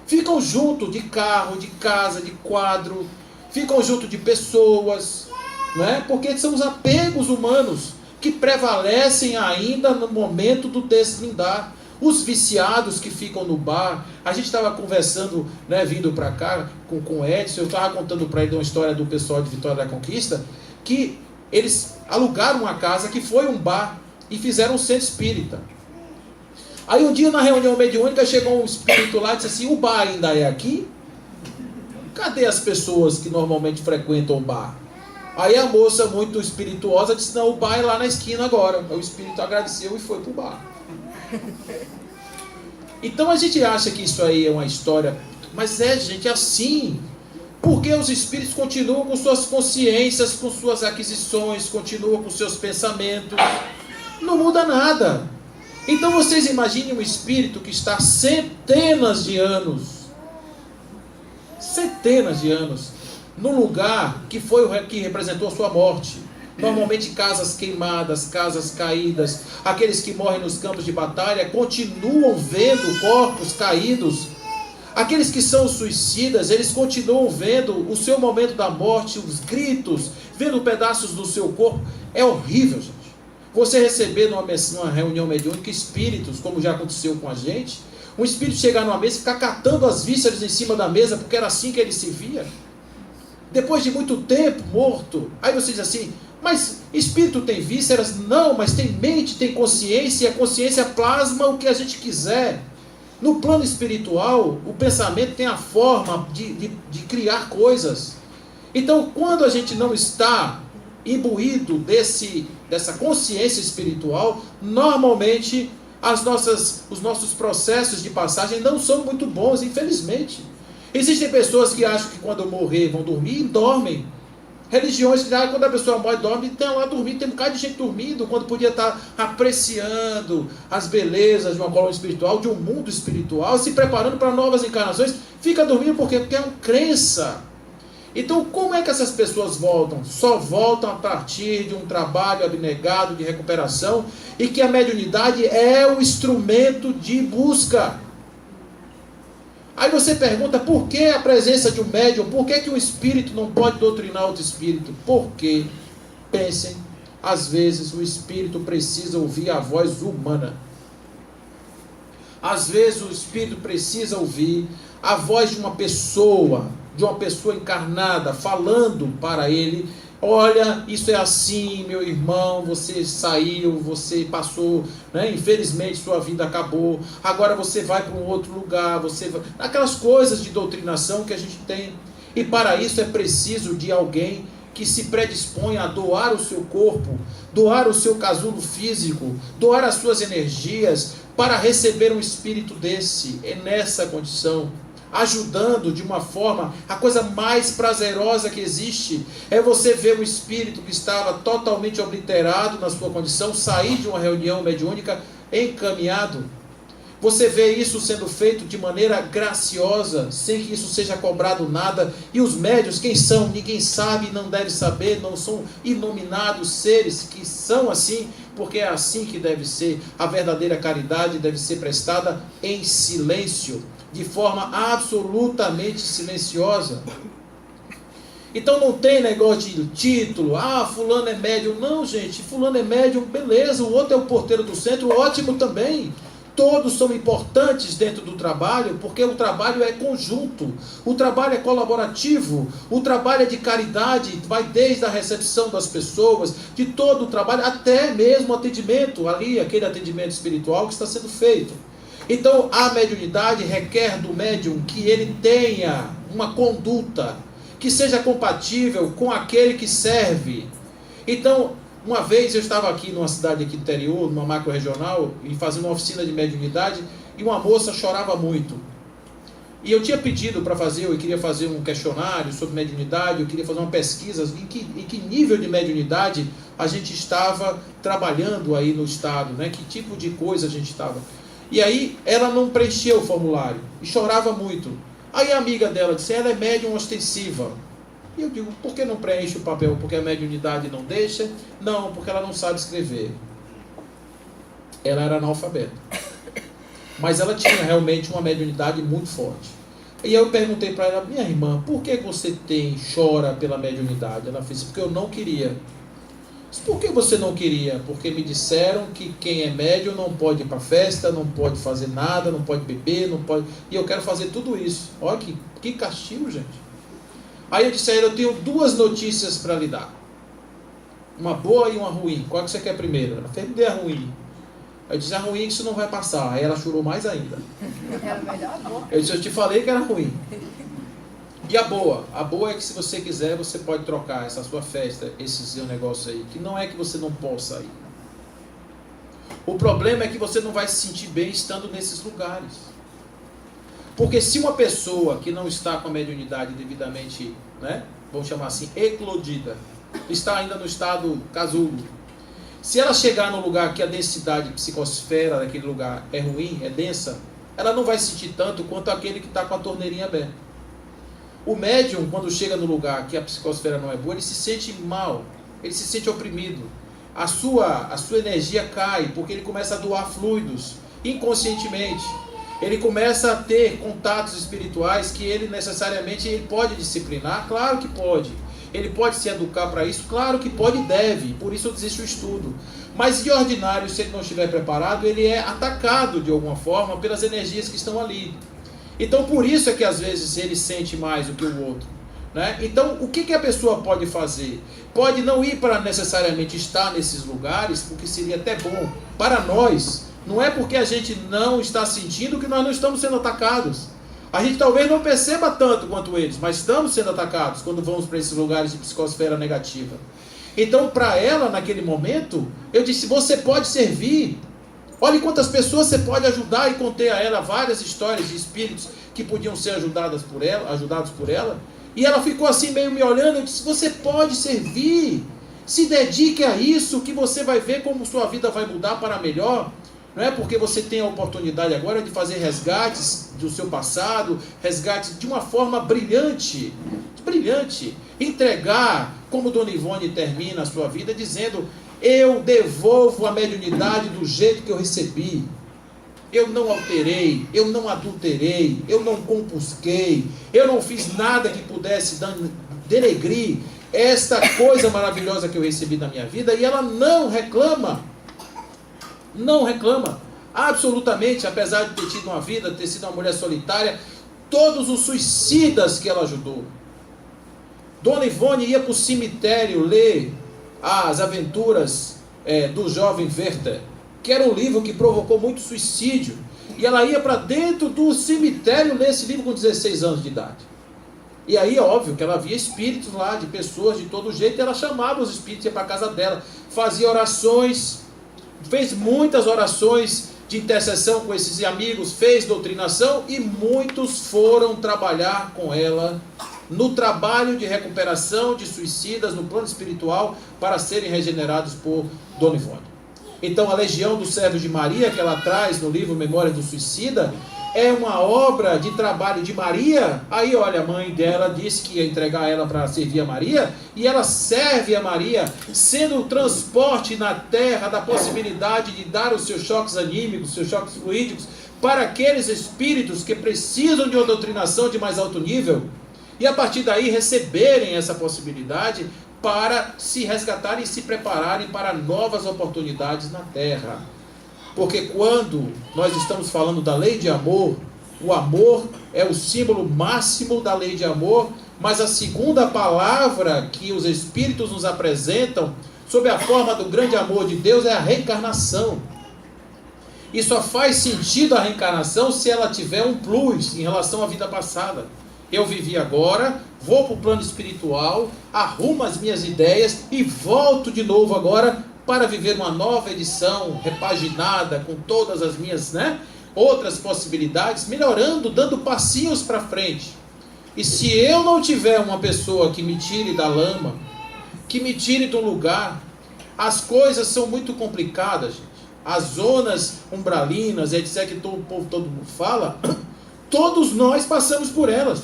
S1: Ficam junto de carro, de casa, de quadro, ficam junto de pessoas, né? Porque são os apegos humanos que prevalecem ainda no momento do deslindar. Os viciados que ficam no bar. A gente estava conversando, né, vindo para cá com o Edson, eu estava contando para ele uma história do pessoal de Vitória da Conquista, que eles alugaram uma casa que foi um bar e fizeram um centro espírita. Aí um dia na reunião mediúnica chegou um espírito lá e disse assim: o bar ainda é aqui? Cadê as pessoas que normalmente frequentam o bar? Aí a moça muito espirituosa disse: não, o bar é lá na esquina agora. O espírito agradeceu e foi para o bar. Então a gente acha que isso aí é uma história, mas gente, é assim. Porque os espíritos continuam com suas consciências, com suas aquisições, continuam com seus pensamentos. Não muda nada. Então vocês imaginem um espírito que está centenas de anos, num lugar que que representou sua morte. Normalmente casas queimadas, casas caídas. Aqueles que morrem nos campos de batalha continuam vendo corpos caídos. Aqueles que são suicidas, eles continuam vendo o seu momento da morte, os gritos, vendo pedaços do seu corpo. É horrível, gente. Você receber numa reunião mediúnica espíritos, como já aconteceu com a gente, um espírito chegar numa mesa e ficar catando as vísceras em cima da mesa, porque era assim que ele se via. Depois de muito tempo morto, aí você diz assim: mas espírito tem vísceras? Não, mas tem mente, tem consciência, e a consciência plasma o que a gente quiser. No plano espiritual, o pensamento tem a forma de criar coisas. Então, quando a gente não está imbuído dessa consciência espiritual, normalmente os nossos processos de passagem não são muito bons, infelizmente. Existem pessoas que acham que quando morrer vão dormir e dormem. Religiões que quando a pessoa morre, dorme, estão lá dormindo, tem um bocado de gente dormindo, quando podia estar apreciando as belezas de uma colônia espiritual, de um mundo espiritual, se preparando para novas encarnações, fica dormindo por quê? Porque é uma crença. Então, como é que essas pessoas voltam? Só voltam a partir de um trabalho abnegado de recuperação, e que a mediunidade é o instrumento de busca. Aí você pergunta: por que a presença de um médium? Por que um espírito não pode doutrinar outro espírito? Porque, pensem, às vezes o espírito precisa ouvir a voz humana. Às vezes o espírito precisa ouvir a voz de uma pessoa encarnada, falando para ele: olha, isso é assim, meu irmão, você saiu, você passou, né? Infelizmente sua vida acabou, agora você vai para um outro lugar, aquelas coisas de doutrinação que a gente tem. E para isso é preciso de alguém que se predispõe a doar o seu corpo, doar o seu casulo físico, doar as suas energias para receber um espírito desse, é nessa condição, ajudando de uma forma, a coisa mais prazerosa que existe, é você ver um espírito que estava totalmente obliterado na sua condição, sair de uma reunião mediúnica encaminhado. Você vê isso sendo feito de maneira graciosa, sem que isso seja cobrado nada. E os médiuns, quem são? Ninguém sabe, não deve saber, não são inominados seres que são assim, porque é assim que deve ser. A verdadeira caridade deve ser prestada em silêncio, de forma absolutamente silenciosa. Então não tem negócio de título, fulano é médium. Não, gente, fulano é médium, beleza, o outro é o porteiro do centro, ótimo também. Todos são importantes dentro do trabalho, porque o trabalho é conjunto, o trabalho é colaborativo, o trabalho é de caridade, vai desde a recepção das pessoas, de todo o trabalho, até mesmo o atendimento, ali, aquele atendimento espiritual que está sendo feito. Então, a mediunidade requer do médium que ele tenha uma conduta que seja compatível com aquele que serve. Então, uma vez eu estava aqui numa cidade aqui do interior, numa macro-regional, e fazendo uma oficina de mediunidade, e uma moça chorava muito. E eu tinha pedido para fazer, eu queria fazer um questionário sobre mediunidade, eu queria fazer uma pesquisa em que nível de mediunidade a gente estava trabalhando aí no estado, né? Que tipo de coisa a gente estava. E aí ela não preencheu o formulário, e chorava muito. Aí a amiga dela disse, ela é médium ostensiva. E eu digo, por que não preenche o papel? Porque a mediunidade não deixa? Não, porque ela não sabe escrever. Ela era analfabeta. Mas ela tinha realmente uma mediunidade muito forte. E eu perguntei para ela, minha irmã, por que você chora pela mediunidade? Ela fez, porque eu não queria. Disse, por que você não queria? Porque me disseram que quem é médium não pode ir para festa, não pode fazer nada, não pode beber, não pode... E eu quero fazer tudo isso. Olha que castigo, gente. Aí eu disse a ele, eu tenho duas notícias para lhe dar. Uma boa e uma ruim. Qual que você quer primeiro? Ela fez, me dê a ruim. Eu disse, a ruim isso não vai passar. Aí ela chorou mais ainda. Eu disse, eu te falei que era ruim. E a boa? A boa é que se você quiser, você pode trocar essa sua festa, esse seu negócio aí. Que não é que você não possa ir. O problema é que você não vai se sentir bem estando nesses lugares. Porque se uma pessoa que não está com a mediunidade devidamente, né, vamos chamar assim, eclodida, está ainda no estado casulo, se ela chegar num lugar que a densidade psicosfera daquele lugar é ruim, é densa, ela não vai sentir tanto quanto aquele que está com a torneirinha aberta. O médium, quando chega no lugar que a psicosfera não é boa, ele se sente mal, ele se sente oprimido. A sua energia cai, porque ele começa a doar fluidos, inconscientemente. Ele começa a ter contatos espirituais que ele necessariamente ele pode disciplinar, claro que pode. Ele pode se educar para isso, claro que pode e deve, por isso existe o estudo. Mas de ordinário, se ele não estiver preparado, ele é atacado de alguma forma pelas energias que estão ali. Então por isso é que às vezes ele sente mais do que o outro, né? Então o que a pessoa pode fazer? Pode não ir para necessariamente estar nesses lugares, porque seria até bom para nós. Não é porque a gente não está sentindo que nós não estamos sendo atacados. A gente talvez não perceba tanto quanto eles, mas estamos sendo atacados quando vamos para esses lugares de psicosfera negativa. Então, para ela, naquele momento, eu disse, você pode servir. Olhe quantas pessoas você pode ajudar, e contei a ela várias histórias de espíritos que podiam ser ajudados por ela. E ela ficou assim meio me olhando, eu disse, você pode servir. Se dedique a isso, que você vai ver como sua vida vai mudar para melhor. Não é porque você tem a oportunidade agora de fazer resgates do seu passado, resgates de uma forma brilhante, entregar, como Dona Ivone termina a sua vida, dizendo, eu devolvo a mediunidade do jeito que eu recebi, eu não alterei, eu não adulterei, eu não compusquei, eu não fiz nada que pudesse denegrir esta coisa maravilhosa que eu recebi na minha vida, e ela não reclama, absolutamente, apesar de ter tido uma vida, ter sido uma mulher solitária, todos os suicidas que ela ajudou. Dona Ivone ia para o cemitério ler as aventuras do jovem Werther, que era um livro que provocou muito suicídio, e ela ia para dentro do cemitério ler esse livro com 16 anos de idade. E aí é óbvio que ela via espíritos lá, de pessoas de todo jeito, e ela chamava os espíritos, ia para a casa dela, fazia orações, fez muitas orações de intercessão com esses amigos, fez doutrinação, e muitos foram trabalhar com ela no trabalho de recuperação de suicidas no plano espiritual para serem regenerados por Dona Ivone. Então a Legião dos Servos de Maria, que ela traz no livro Memória do Suicida, é uma obra de trabalho de Maria. Aí olha, a mãe dela disse que ia entregar ela para servir a Maria, e ela serve a Maria, sendo o transporte na terra da possibilidade de dar os seus choques anímicos, seus choques fluídicos, para aqueles espíritos que precisam de uma doutrinação de mais alto nível, e a partir daí receberem essa possibilidade para se resgatarem e se prepararem para novas oportunidades na terra. Porque quando nós estamos falando da lei de amor, o amor é o símbolo máximo da lei de amor, mas a segunda palavra que os Espíritos nos apresentam, sob a forma do grande amor de Deus, é a reencarnação. E só faz sentido a reencarnação se ela tiver um plus em relação à vida passada. Eu vivi agora, vou para o plano espiritual, arrumo as minhas ideias e volto de novo agora para viver uma nova edição, repaginada, com todas as minhas outras possibilidades, melhorando, dando passinhos para frente. E se eu não tiver uma pessoa que me tire da lama, que me tire do lugar, as coisas são muito complicadas, gente. As zonas umbralinas, etc., que todo mundo fala, todos nós passamos por elas.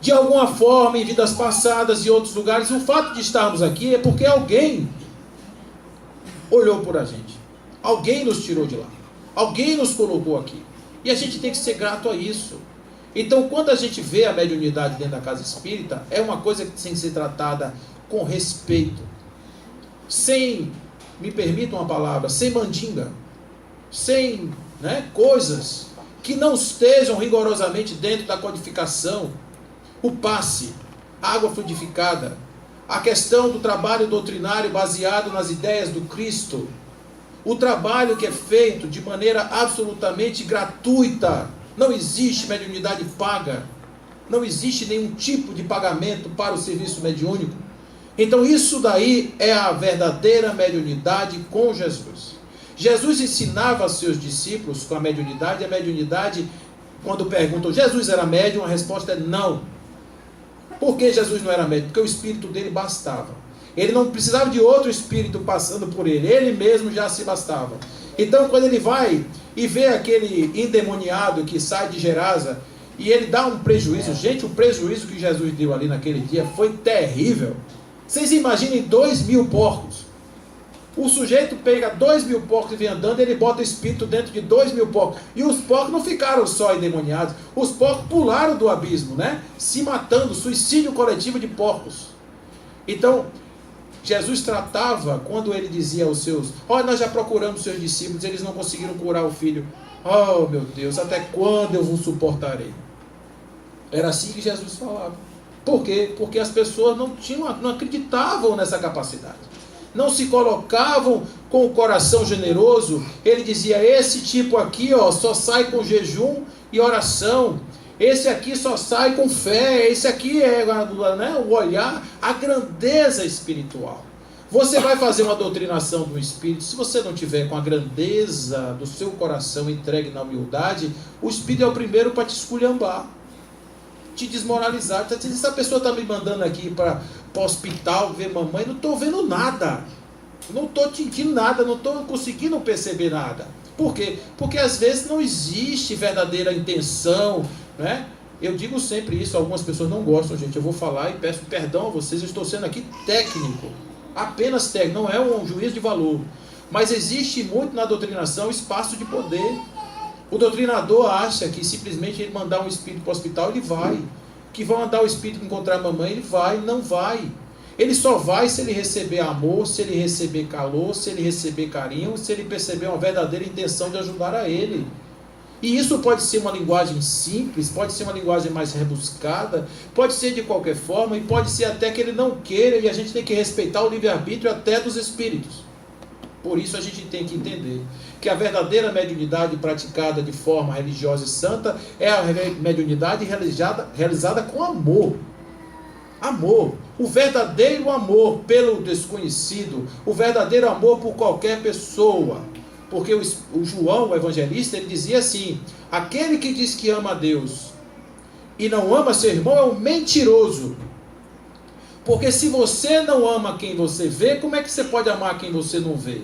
S1: De alguma forma, em vidas passadas e outros lugares, o fato de estarmos aqui é porque alguém olhou por a gente. Alguém nos tirou de lá. Alguém nos colocou aqui. E a gente tem que ser grato a isso. Então, quando a gente vê a mediunidade dentro da casa espírita, é uma coisa que tem que ser tratada com respeito. Sem, me permita uma palavra, sem mandinga. Sem coisas que não estejam rigorosamente dentro da codificação. O passe, a água fluidificada, a questão do trabalho doutrinário baseado nas ideias do Cristo, o trabalho que é feito de maneira absolutamente gratuita. Não existe mediunidade paga, não existe nenhum tipo de pagamento para o serviço mediúnico. Então isso daí é a verdadeira mediunidade com Jesus. Jesus ensinava aos seus discípulos com a mediunidade, quando perguntam, Jesus era médium? A resposta é não. Por que Jesus não era médium? Porque o espírito dele bastava. Ele não precisava de outro espírito passando por ele. Ele mesmo já se bastava. Então, quando ele vai e vê aquele endemoniado que sai de Gerasa, e ele dá um prejuízo. Gente, o prejuízo que Jesus deu ali naquele dia foi terrível. Vocês imaginem 2.000 porcos. O sujeito pega 2.000 porcos e vem andando, ele bota o espírito dentro de 2.000 porcos. E os porcos não ficaram só endemoniados. Os porcos pularam do abismo, se matando, suicídio coletivo de porcos. Então, Jesus tratava, quando ele dizia aos seus, olha, nós já procuramos seus discípulos, eles não conseguiram curar o filho. Oh, meu Deus, até quando eu vos suportarei? Era assim que Jesus falava. Por quê? Porque as pessoas não acreditavam nessa capacidade. Não se colocavam com o coração generoso. Ele dizia, esse tipo aqui só sai com jejum e oração. Esse aqui só sai com fé. Esse aqui é o olhar, a grandeza espiritual. Você vai fazer uma doutrinação do espírito, se você não tiver com a grandeza do seu coração entregue na humildade, o espírito é o primeiro para te esculhambar, te desmoralizar. Essa pessoa está me mandando aqui para o hospital ver mamãe, não estou vendo nada, não estou sentindo nada, não estou conseguindo perceber nada. Por quê? Porque às vezes não existe verdadeira intenção, Eu digo sempre isso, algumas pessoas não gostam, gente, eu vou falar e peço perdão a vocês, eu estou sendo aqui técnico, apenas técnico, não é um juízo de valor, mas existe muito na doutrinação espaço de poder. O doutrinador acha que simplesmente ele mandar um espírito para o hospital, ele vai. Que vai mandar o espírito encontrar a mamãe, ele vai. Não vai. Ele só vai se ele receber amor, se ele receber calor, se ele receber carinho, se ele perceber uma verdadeira intenção de ajudar a ele. E isso pode ser uma linguagem simples, pode ser uma linguagem mais rebuscada, pode ser de qualquer forma, e pode ser até que ele não queira, e a gente tem que respeitar o livre-arbítrio até dos espíritos. Por isso a gente tem que entender que a verdadeira mediunidade praticada de forma religiosa e santa é a mediunidade realizada com amor. Amor, o verdadeiro amor pelo desconhecido, o verdadeiro amor por qualquer pessoa. Porque o João, o evangelista, ele dizia assim: aquele que diz que ama a Deus e não ama seu irmão é um mentiroso. Porque se você não ama quem você vê, como é que você pode amar quem você não vê?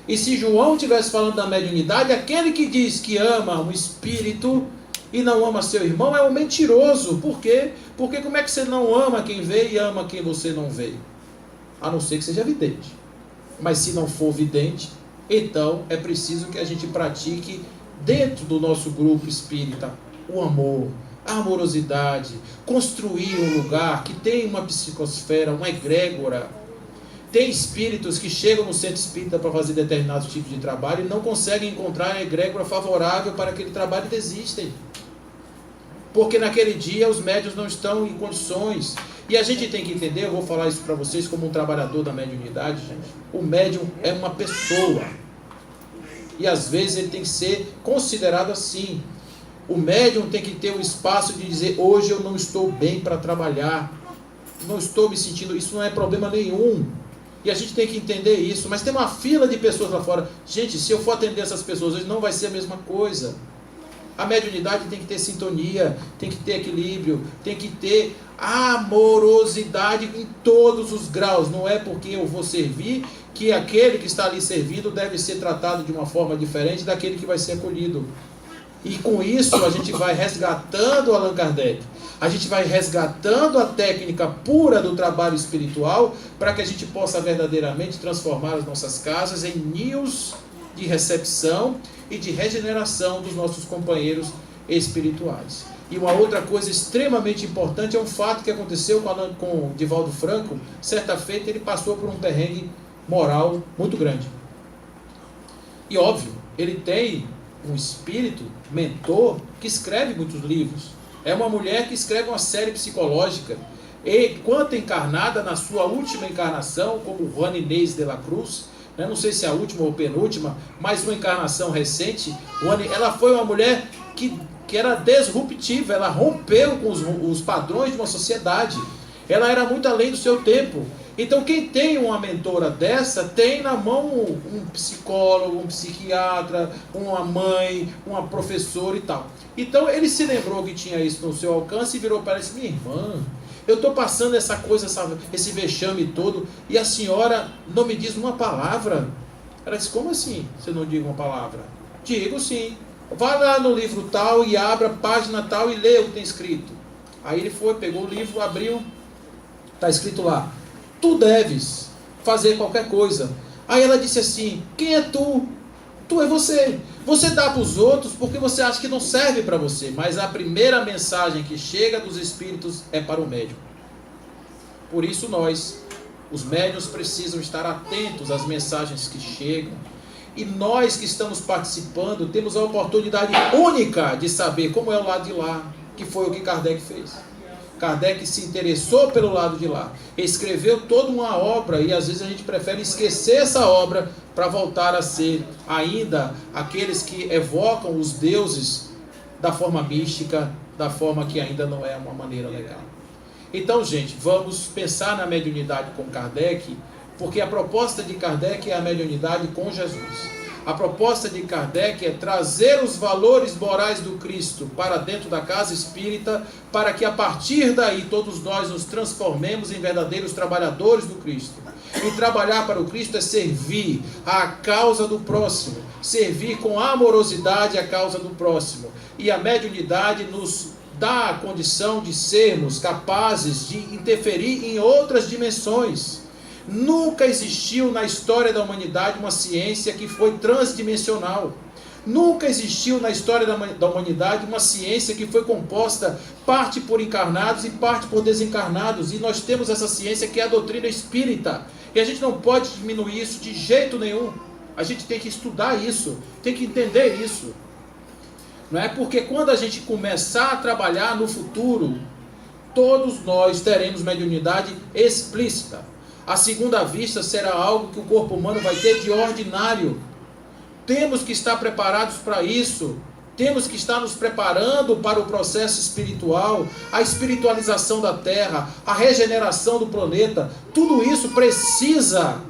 S1: E se João estivesse falando da mediunidade, aquele que diz que ama um espírito e não ama seu irmão é um mentiroso. Por quê? Porque como é que você não ama quem vê e ama quem você não vê? A não ser que seja vidente. Mas se não for vidente, então é preciso que a gente pratique dentro do nosso grupo espírita o amor, a amorosidade, construir um lugar que tem uma psicosfera, uma egrégora. Tem espíritos que chegam no centro espírita para fazer determinados tipos de trabalho e não conseguem encontrar a egrégora favorável para aquele trabalho e desistem. Porque naquele dia os médiuns não estão em condições. E a gente tem que entender, eu vou falar isso para vocês como um trabalhador da mediunidade, gente. O médium é uma pessoa. E às vezes ele tem que ser considerado assim. O médium tem que ter o espaço de dizer: hoje eu não estou bem para trabalhar, não estou me sentindo, isso não é problema nenhum. E a gente tem que entender isso. Mas tem uma fila de pessoas lá fora. Gente, se eu for atender essas pessoas hoje, não vai ser a mesma coisa. A mediunidade tem que ter sintonia, tem que ter equilíbrio, tem que ter amorosidade em todos os graus. Não é porque eu vou servir que aquele que está ali servindo deve ser tratado de uma forma diferente daquele que vai ser acolhido. E com isso a gente vai resgatando Allan Kardec. A gente vai resgatando a técnica pura do trabalho espiritual para que a gente possa verdadeiramente transformar as nossas casas em nios de recepção e de regeneração dos nossos companheiros espirituais. E uma outra coisa extremamente importante é um fato que aconteceu com Divaldo Franco. Certa feita ele passou por um perrengue moral muito grande. E óbvio, ele tem um espírito mentor que escreve muitos livros. É uma mulher que escreve uma série psicológica. E quanto encarnada, na sua última encarnação, como Juana Inês de la Cruz, não sei se é a última ou penúltima, mas uma encarnação recente, ela foi uma mulher que era disruptiva, ela rompeu com os padrões de uma sociedade. Ela era muito além do seu tempo. Então quem tem uma mentora dessa, tem na mão um psicólogo, um psiquiatra, uma mãe, uma professora e tal. Então ele se lembrou que tinha isso no seu alcance e virou para ela e disse: minha irmã, eu estou passando essa coisa, esse vexame todo, e a senhora não me diz uma palavra. Ela disse: como assim você não diz uma palavra? Digo sim. Vá lá no livro tal e abra a página tal e lê o que tem escrito. Aí ele foi, pegou o livro, abriu, está escrito lá: tu deves fazer qualquer coisa. Aí ela disse assim: quem é tu? Tu é você. Você dá para os outros porque você acha que não serve para você. Mas a primeira mensagem que chega dos espíritos é para o médium. Por isso nós, os médiuns, precisam estar atentos às mensagens que chegam. E nós que estamos participando temos a oportunidade única de saber como é o lado de lá, que foi o que Kardec fez. Kardec se interessou pelo lado de lá, escreveu toda uma obra, e às vezes a gente prefere esquecer essa obra para voltar a ser ainda aqueles que evocam os deuses da forma mística, da forma que ainda não é uma maneira legal. Então, gente, vamos pensar na mediunidade com Kardec, porque a proposta de Kardec é a mediunidade com Jesus. A proposta de Kardec é trazer os valores morais do Cristo para dentro da casa espírita, para que a partir daí todos nós nos transformemos em verdadeiros trabalhadores do Cristo. E trabalhar para o Cristo é servir à causa do próximo, servir com amorosidade à causa do próximo. E a mediunidade nos dá a condição de sermos capazes de interferir em outras dimensões. Nunca existiu na história da humanidade uma ciência que foi transdimensional. Nunca existiu na história da humanidade uma ciência que foi composta parte por encarnados e parte por desencarnados. E nós temos essa ciência que é a doutrina espírita. E a gente não pode diminuir isso de jeito nenhum. A gente tem que estudar isso, tem que entender isso. Não é? Porque quando a gente começar a trabalhar no futuro, todos nós teremos mediunidade explícita. A segunda vista será algo que o corpo humano vai ter de ordinário. Temos que estar preparados para isso. Temos que estar nos preparando para o processo espiritual, a espiritualização da Terra, a regeneração do planeta. Tudo isso precisa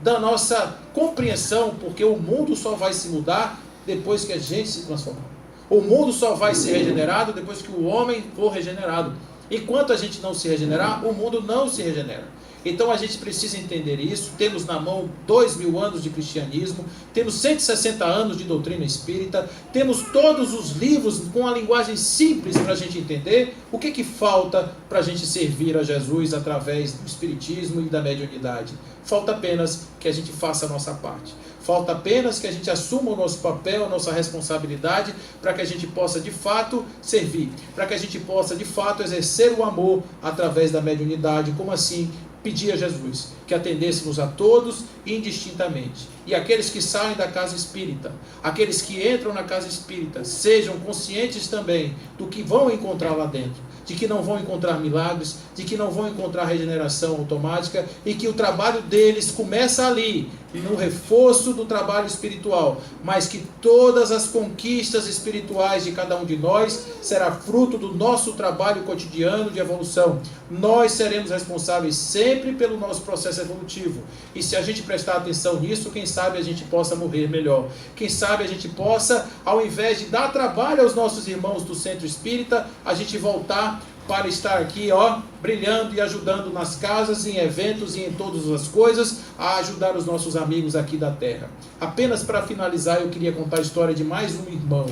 S1: da nossa compreensão, porque o mundo só vai se mudar depois que a gente se transformar. O mundo só vai ser regenerado depois que o homem for regenerado. Enquanto a gente não se regenerar, o mundo não se regenera. Então a gente precisa entender isso. Temos na mão 2000 anos de cristianismo, temos 160 anos de doutrina espírita, temos todos os livros com a linguagem simples para a gente entender o que falta para a gente servir a Jesus através do espiritismo e da mediunidade. Falta apenas que a gente faça a nossa parte. Falta apenas que a gente assuma o nosso papel, a nossa responsabilidade, para que a gente possa de fato servir, para que a gente possa de fato exercer o amor através da mediunidade. Como assim? Pedir a Jesus que atendêssemos a todos indistintamente. E aqueles que saem da casa espírita, aqueles que entram na casa espírita, sejam conscientes também do que vão encontrar lá dentro, de que não vão encontrar milagres, de que não vão encontrar regeneração automática, e que o trabalho deles começa ali, no reforço do trabalho espiritual, mas que todas as conquistas espirituais de cada um de nós será fruto do nosso trabalho cotidiano de evolução. Nós seremos responsáveis sempre pelo nosso processo evolutivo, e se a gente prestar atenção nisso, quem sabe a gente possa morrer melhor. Quem sabe a gente possa, ao invés de dar trabalho aos nossos irmãos do centro espírita, a gente voltar para estar aqui, brilhando e ajudando nas casas, em eventos e em todas as coisas, a ajudar os nossos amigos aqui da terra. Apenas para finalizar, eu queria contar a história de mais um irmão.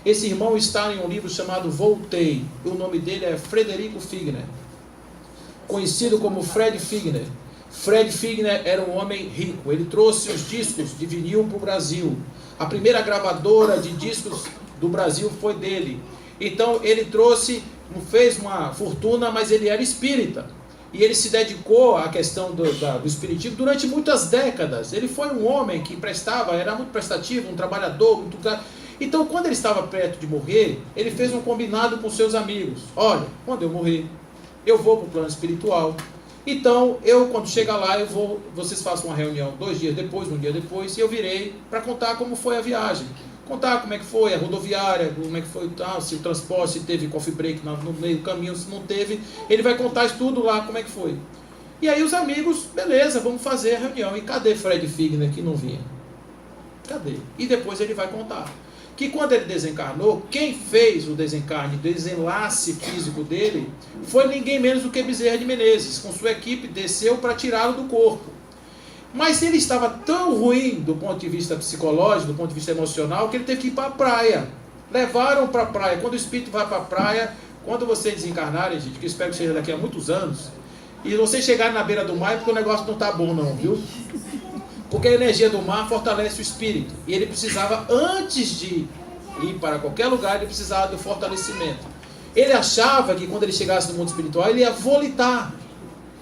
S1: Esse irmão está em um livro chamado Voltei. O nome dele é Frederico Figner, conhecido como Fred Figner. Fred Figner era um homem rico. Ele trouxe os discos de vinil para o Brasil. A primeira gravadora de discos do Brasil foi dele. Então ele trouxe, não fez uma fortuna, mas ele era espírita. E ele se dedicou à questão do espiritismo durante muitas décadas. Ele foi um homem que prestava, era muito prestativo, um trabalhador, muito... Então, quando ele estava perto de morrer, ele fez um combinado com seus amigos. Olha, quando eu morrer, eu vou para o plano espiritual. Então, quando chegar lá, vocês façam uma reunião 2 dias depois, 1 dia depois, e eu virei para contar como foi a viagem. Contar como é que foi a rodoviária, como é que foi se o transporte, se teve coffee break no meio do caminho, se não teve. Ele vai contar isso tudo lá, como é que foi. E aí os amigos, beleza, vamos fazer a reunião. E cadê Fred Figner que não vinha? Cadê? E depois ele vai contar que quando ele desencarnou, quem fez o desencarne, o desenlace físico dele, foi ninguém menos do que Bezerra de Menezes. Com sua equipe desceu para tirá-lo do corpo. Mas ele estava tão ruim do ponto de vista psicológico, do ponto de vista emocional, que ele teve que ir para a praia. Levaram para a praia. Quando o espírito vai para a praia, quando vocês desencarnarem, gente, que eu espero que seja daqui a muitos anos, e vocês chegarem na beira do mar, é porque o negócio não está bom não, viu? Porque a energia do mar fortalece o espírito. E ele precisava, antes de ir para qualquer lugar, ele precisava do fortalecimento. Ele achava que quando ele chegasse no mundo espiritual, ele ia volitar.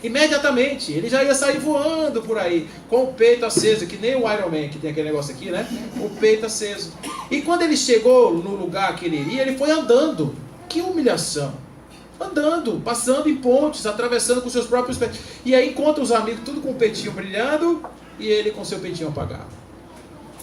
S1: Imediatamente, ele já ia sair voando por aí, com o peito aceso, que nem o Iron Man, que tem aquele negócio aqui, né? O peito aceso. E quando ele chegou no lugar que ele iria, ele foi andando. Que humilhação! Andando, passando em pontes, atravessando com seus próprios pés. E aí encontra os amigos tudo com o peitinho brilhando e ele com seu peitinho apagado,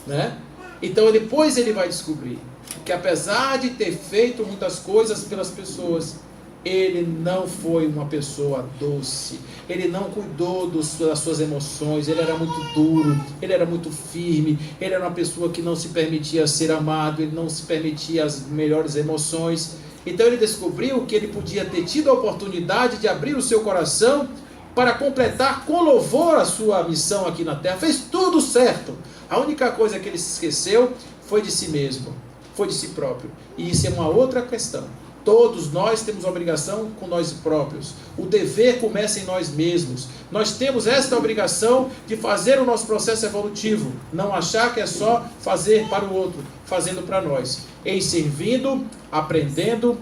S1: né? Então depois ele vai descobrir que apesar de ter feito muitas coisas pelas pessoas, ele não foi uma pessoa doce, ele não cuidou das suas emoções, ele era muito duro, ele era muito firme, ele era uma pessoa que não se permitia ser amado, ele não se permitia as melhores emoções. Então ele descobriu que ele podia ter tido a oportunidade de abrir o seu coração para completar com louvor a sua missão aqui na Terra. Fez tudo certo. A única coisa que ele se esqueceu foi de si mesmo, foi de si próprio. E isso é uma outra questão. Todos nós temos obrigação com nós próprios. O dever começa em nós mesmos. Nós temos esta obrigação de fazer o nosso processo evolutivo. Não achar que é só fazer para o outro, fazendo para nós. Em servindo, aprendendo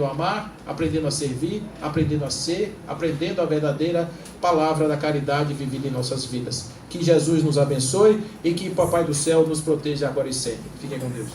S1: a amar, aprendendo a servir, aprendendo a ser, aprendendo a verdadeira palavra da caridade vivida em nossas vidas. Que Jesus nos abençoe e que o Papai do Céu nos proteja agora e sempre. Fiquem com Deus.